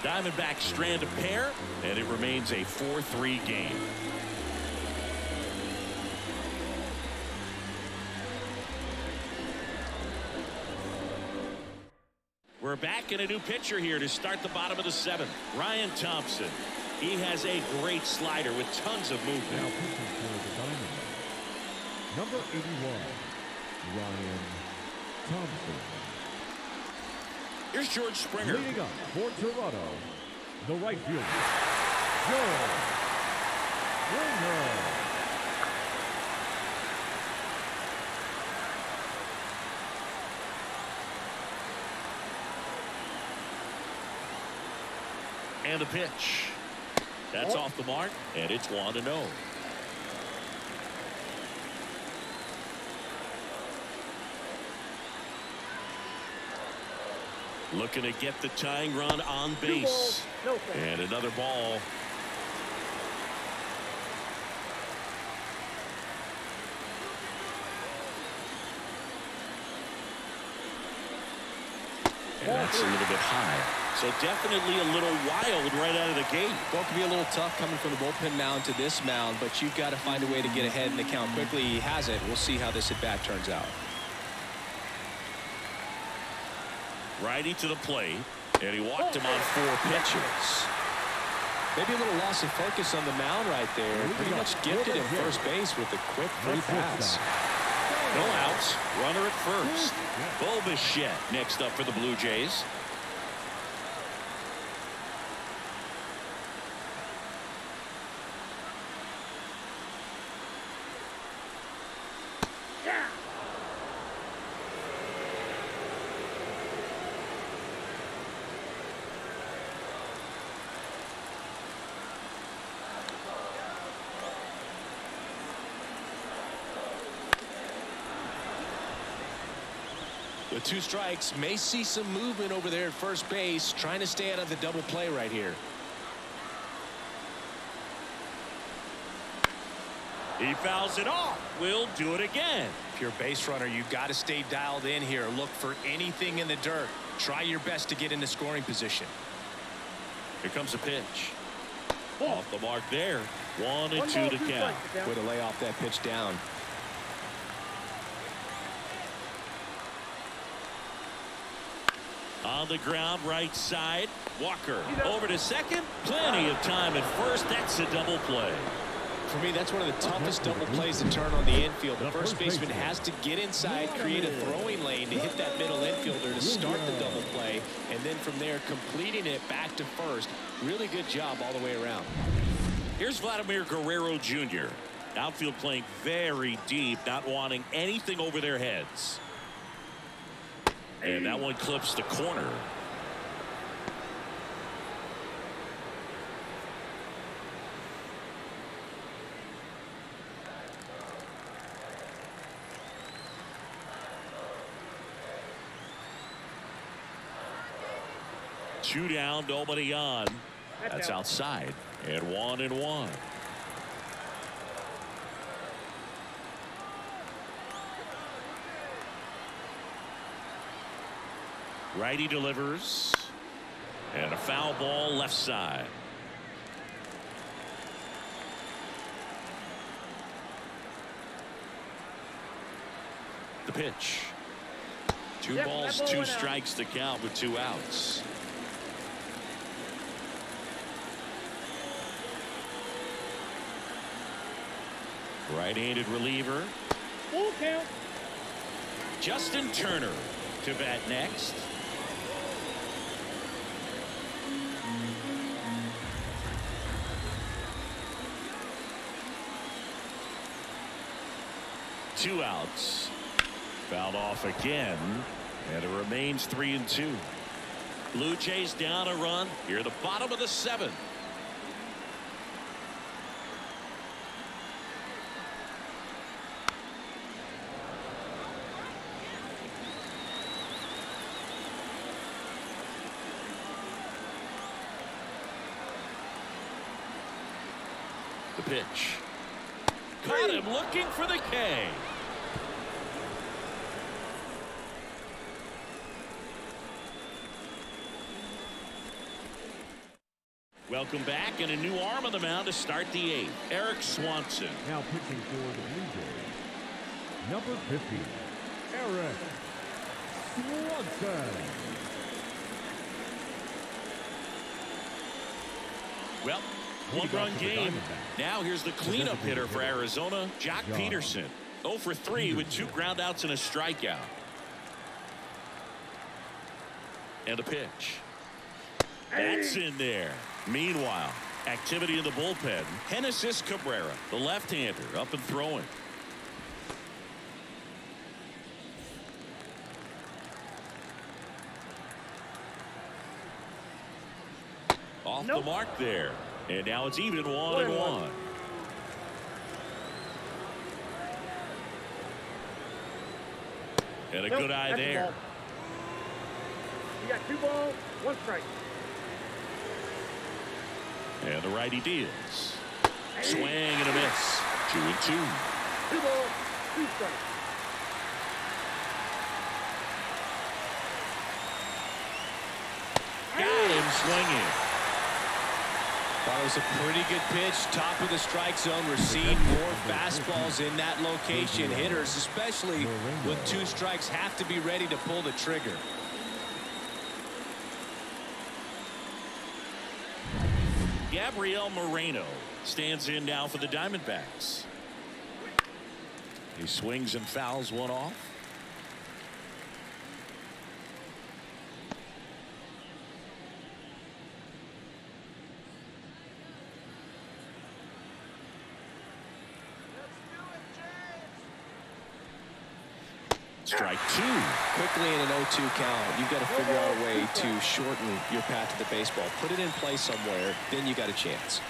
Diamondbacks strand a pair, and it remains a 4-3 game. We're back in a new pitcher here to start the bottom of the 7th. Ryan Thompson. He has a great slider with tons of movement. Now pitching for the Diamondbacks, number 81, Ryan Thompson. Here's George Springer. Leading up for Toronto, the right fielder, George Springer. And the pitch. That's off the mark, and it's 1-0. Looking to get the tying run on base. And another ball. And that's a little bit high. So definitely a little wild right out of the gate. Well, it can be a little tough coming from the bullpen mound to this mound, but you've got to find a way to get ahead in the count quickly. He has it. We'll see how this at bat turns out. Righty to the plate, and he walked him on 4 pitches. Maybe a little loss of focus on the mound right there. Pretty much gifted him first base with a quick free pass. No outs. Runner at first. Bichette next up for the Blue Jays. With 2 strikes, may see some movement over there at first base, trying to stay out of the double play right here. He fouls it off. We'll do it again. If you're a base runner, you've got to stay dialed in here. Look for anything in the dirt. Try your best to get into scoring position. Here comes a pitch. Off the mark there. 1-2 to count. Way to lay off that pitch down. On the ground, right side. Walker over to second. Plenty of time at first. That's a double play. For me, that's one of the toughest double plays to turn on the infield. The first baseman has to get inside, create a throwing lane to hit that middle infielder to start the double play, and then from there completing it back to first. Really good job all the way around. Here's Vladimir Guerrero Jr. Outfield playing very deep, not wanting anything over their heads. And that one clips the corner. Two down, nobody on. That's outside. And 1-1. Righty delivers. And a foul ball left side. The pitch. 2 balls, 2 strikes to count with 2 outs. Right-handed reliever. Full count. Justin Turner to bat next. Two outs. Fouled off again, and it remains 3-2. Blue Jays down a run here at the bottom of the 7th. The pitch. Caught him looking for the K. Welcome back, and a new arm on the mound to start the 8th. Eric Swanson. Now pitching for the Blue Jays, number 50, Eric Swanson. Well, one-run game. Now here's the cleanup hitter for Arizona, Jock Peterson. 0 for 3 with 2 groundouts and a strikeout. And a pitch. That's in there. Meanwhile, activity in the bullpen. Genesis Cabrera, the left-hander, up and throwing. Off the mark there. And now it's even 1-1. And a good eye there. You got 2 balls, 1 strike. And the righty deals. Swing and a miss. 2-2. 2 balls, 2 strikes. Got him swinging. That was a pretty good pitch. Top of the strike zone. We're seeing more fastballs in that location. Hitters, especially with 2 strikes, have to be ready to pull the trigger. Gabriel Moreno stands in now for the Diamondbacks. He swings and fouls one off. Strike 2. Quickly in an 0-2 count, you've got to figure out a way to shorten your path to the baseball. Put it in play somewhere, then you got a chance.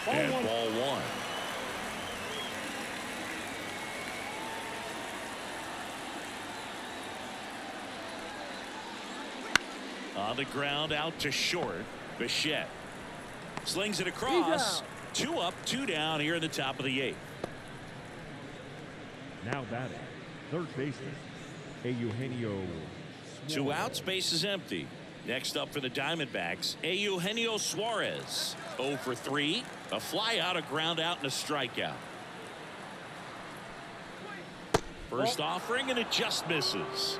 And ball 1. On the ground, out to short. Bichette slings it across. 2 up, 2 down here in the top of the 8th. Now batting, third baseman, Eugenio. 2 outs, base is empty. Next up for the Diamondbacks, Eugenio Suarez. 0 for 3. A fly out, a ground out, and a strikeout. First offering, and it just misses.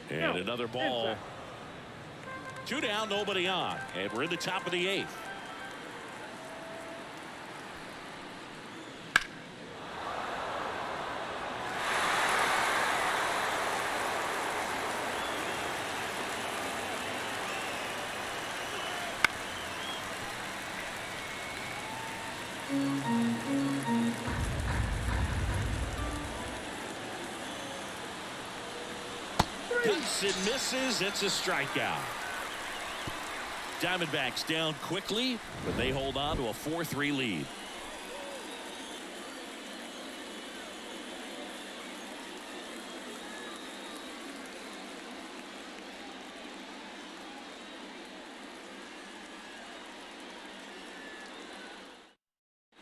And another ball. 2 down, nobody on. And we're in the top of the 8th. It misses. It's a strikeout. Diamondbacks down quickly, but they hold on to a 4-3 lead.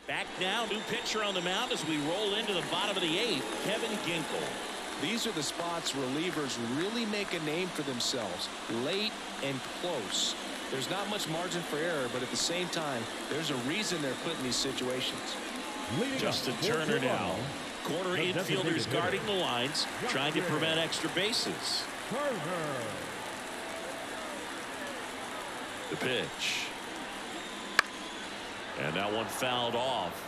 Back now, new pitcher on the mound as we roll into the bottom of the 8th, Kevin Ginkel. These are the spots relievers really make a name for themselves, late and close. There's not much margin for error, but at the same time, there's a reason they're put in these situations. Justin Turner now. Corner infielders guarding the lines, trying to prevent extra bases. The pitch. And that one fouled off.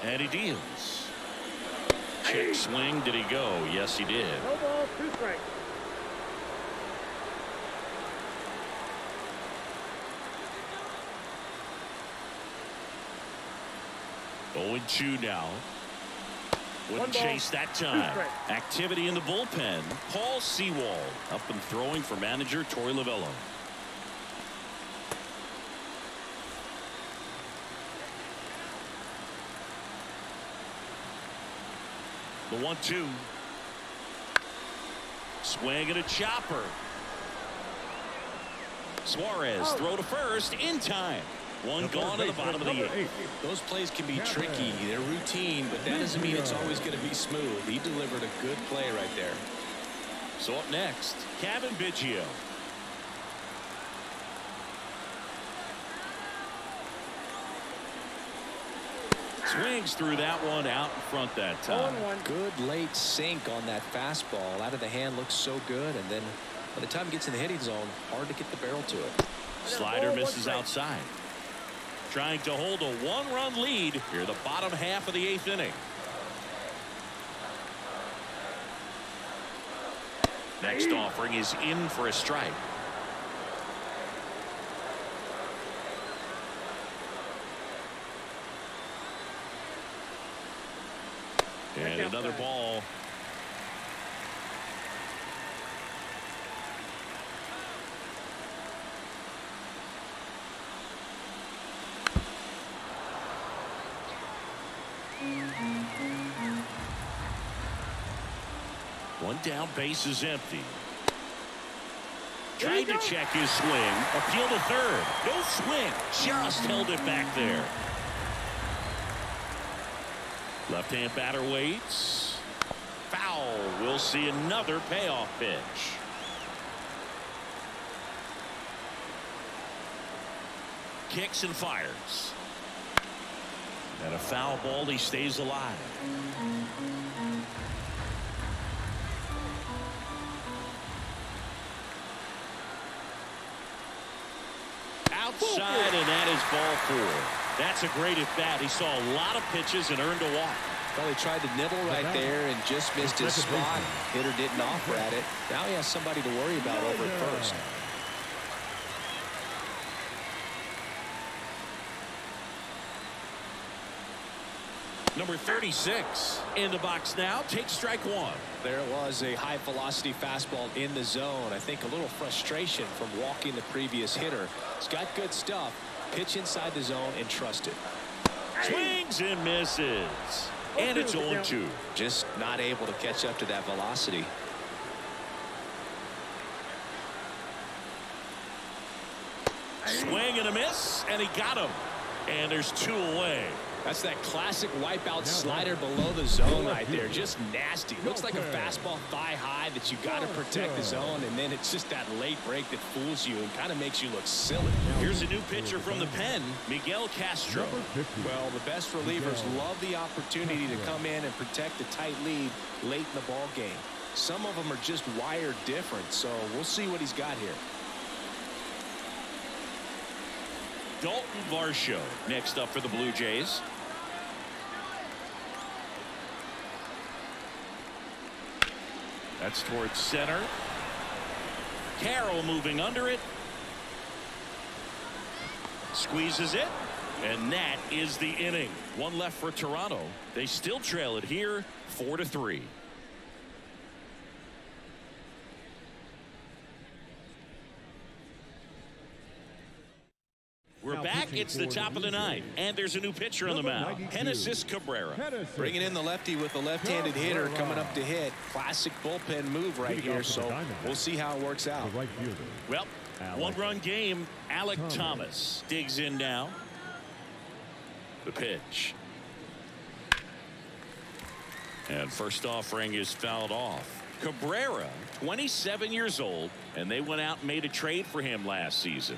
And he deals. Check swing. Did he go? Yes, he did. No ball, 2 strikes. Oh, 0-2 now. Wouldn't chase that time. Activity in the bullpen. Paul Sewald up and throwing for manager Torey Lovullo. The 1-2. Swing and a chopper. Suarez throw to first in time. One gone at the bottom of the 8th. Those plays can be tricky. They're routine, but that doesn't mean it's always going to be smooth. He delivered a good play right there. So up next, Kevin Biggio. Swings through that one out in front that time. Good late sink on that fastball. Out of the hand looks so good, and then by the time it gets in the hitting zone, hard to get the barrel to it. Slider misses outside. Trying to hold a 1-run lead here, the bottom half of the 8th inning. Next offering is in for a strike. And another ball. One down, base is empty. Trying to check his swing. Appeal to third. No swing. Just held it back there. Left-hand batter waits. Foul. We'll see another payoff pitch. Kicks and fires. And a foul ball. He stays alive. Outside, and that is ball 4. That's a great at bat. He saw a lot of pitches and earned a walk. Well, he tried to nibble right there and just missed his spot. Hitter didn't offer at it. Now he has somebody to worry about over at first. Number 36 in the box now. Takes strike 1. There it was, a high velocity fastball in the zone. I think a little frustration from walking the previous hitter. He's got good stuff. Pitch inside the zone and trust it. Swings and misses. And it's 0-2. Just not able to catch up to that velocity. Swing and a miss, and he got him. And there's 2 away. That's that classic wipeout slider below the zone right there. Just nasty. Looks like a fastball thigh high that you got to protect the zone, and then it's just that late break that fools you and kind of makes you look silly. Here's a new pitcher from the pen, Miguel Castro. Well, the best relievers love the opportunity to come in and protect a tight lead late in the ball game. Some of them are just wired different, so we'll see what he's got here. Dalton Varsho next up for the Blue Jays. That's towards center. Carroll moving under it. Squeezes it. And that is the inning. 1 left for Toronto. They still trail it here 4-3. We're back. It's the top of the 9th, and there's a new pitcher on the mound, Genesis Cabrera. Bringing in the lefty with the left-handed hitter coming up to hit. Classic bullpen move right here, so we'll see how it works out. Well, 1-run game. Alec Thomas digs in now. The pitch. And first offering is fouled off. Cabrera, 27 years old, and they went out and made a trade for him last season.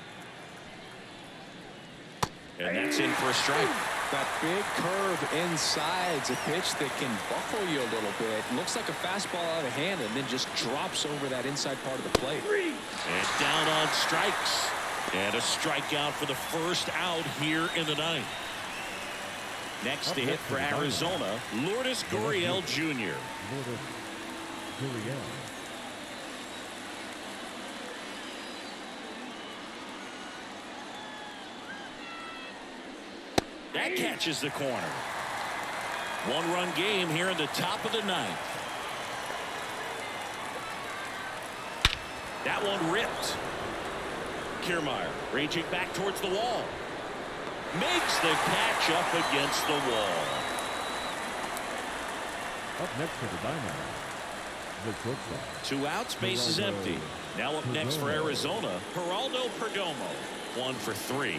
And that's in for a strike. That big curve inside's a pitch that can buckle you a little bit. Looks like a fastball out of hand and then just drops over that inside part of the plate. And down on strikes. And a strikeout for the first out here in the 9th. Next to hit for Arizona, Lourdes Gurriel Jr. That catches the corner. 1-run game here in the top of the 9th. That one ripped. Kiermaier raging back towards the wall. Makes the catch up against the wall. Up next for the Diamondbacks, the shortstop. 2 outs, base is empty. Now up next for Arizona, Geraldo Perdomo. 1 for 3.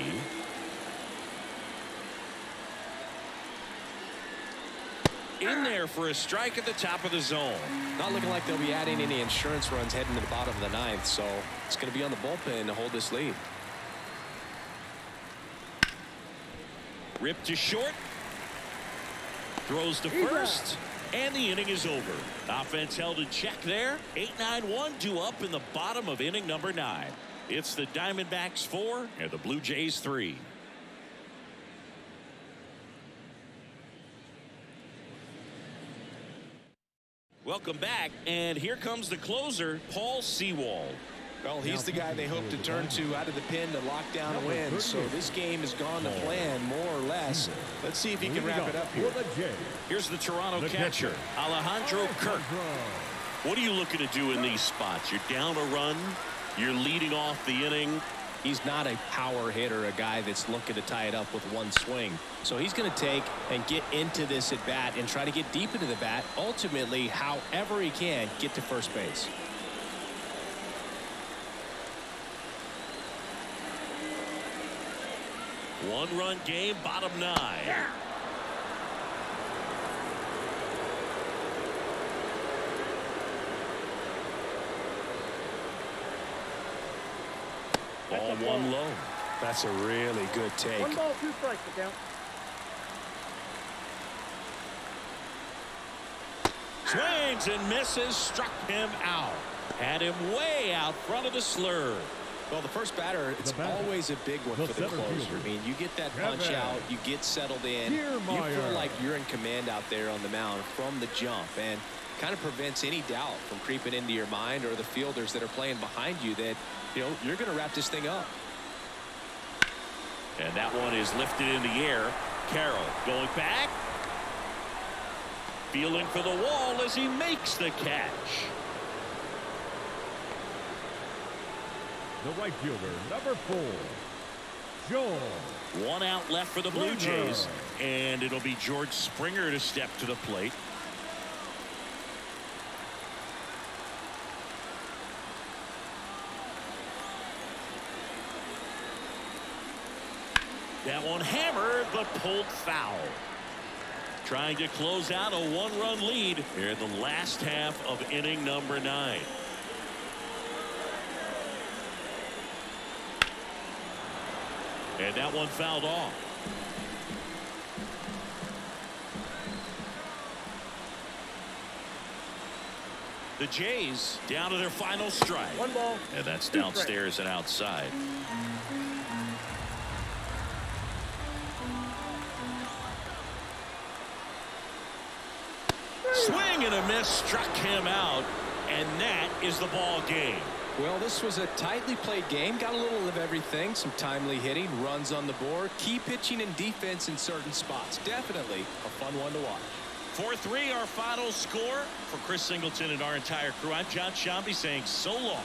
In there for a strike at the top of the zone. Not looking like they'll be adding any insurance runs heading to the bottom of the 9th, so it's going to be on the bullpen to hold this lead. Ripped to short. Throws to first. And the inning is over. Offense held in check there. 8-9-1 due up in the bottom of inning number 9. It's the Diamondbacks 4 and the Blue Jays 3. Welcome back, and here comes the closer, Paul Sewald. Well, he's the guy they hope to turn to out of the pen to lock down a win. So this game has gone to plan, more or less. Let's see if he can wrap it up here. Here's the Toronto catcher, Alejandro Kirk. What are you looking to do in these spots? You're down a run. You're leading off the inning. He's not a power hitter, a guy that's looking to tie it up with one swing. So he's going to take and get into this at bat and try to get deep into the bat. Ultimately, however he can, get to first base. One-run game, bottom 9. Ball 1 low. That's a really good take. 1 ball, 2 strikes, the count. Swings and misses, struck him out. Had him way out front of the slur. Well, the first batter, it's always a big one for the closer. I mean, you get that punch out, you get settled in, you feel like you're in command out there on the mound from the jump, and kind of prevents any doubt from creeping into your mind or the fielders that are playing behind you that, you know, you're going to wrap this thing up. And that one is lifted in the air. Carroll going back. Feeling for the wall as he makes the catch. The right fielder, number 4, Joel One out left for the Blue Jays, and it'll be George Springer to step to the plate. That one hammered, but pulled foul. Trying to close out a one-run lead here in the last half of inning number 9. And that one fouled off. The Jays down to their final strike. One ball. And that's downstairs and outside. Swing and a miss struck him out, and that is the ball game. Well, this was a tightly played game. Got a little of everything. Some timely hitting, runs on the board, key pitching and defense in certain spots. Definitely a fun one to watch. 4-3 our final score. For Chris Singleton and our entire crew, I'm John Shambi saying so long.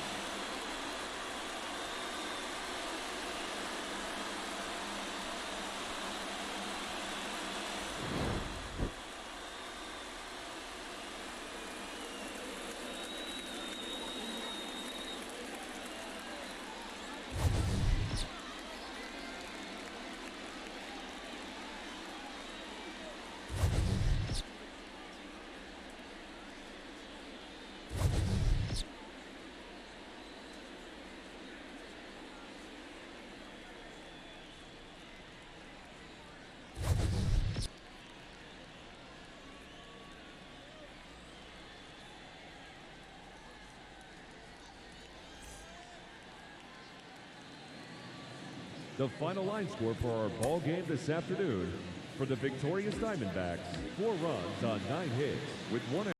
The final line score for our ball game this afternoon: for the victorious Diamondbacks, 4 runs on 9 hits with 1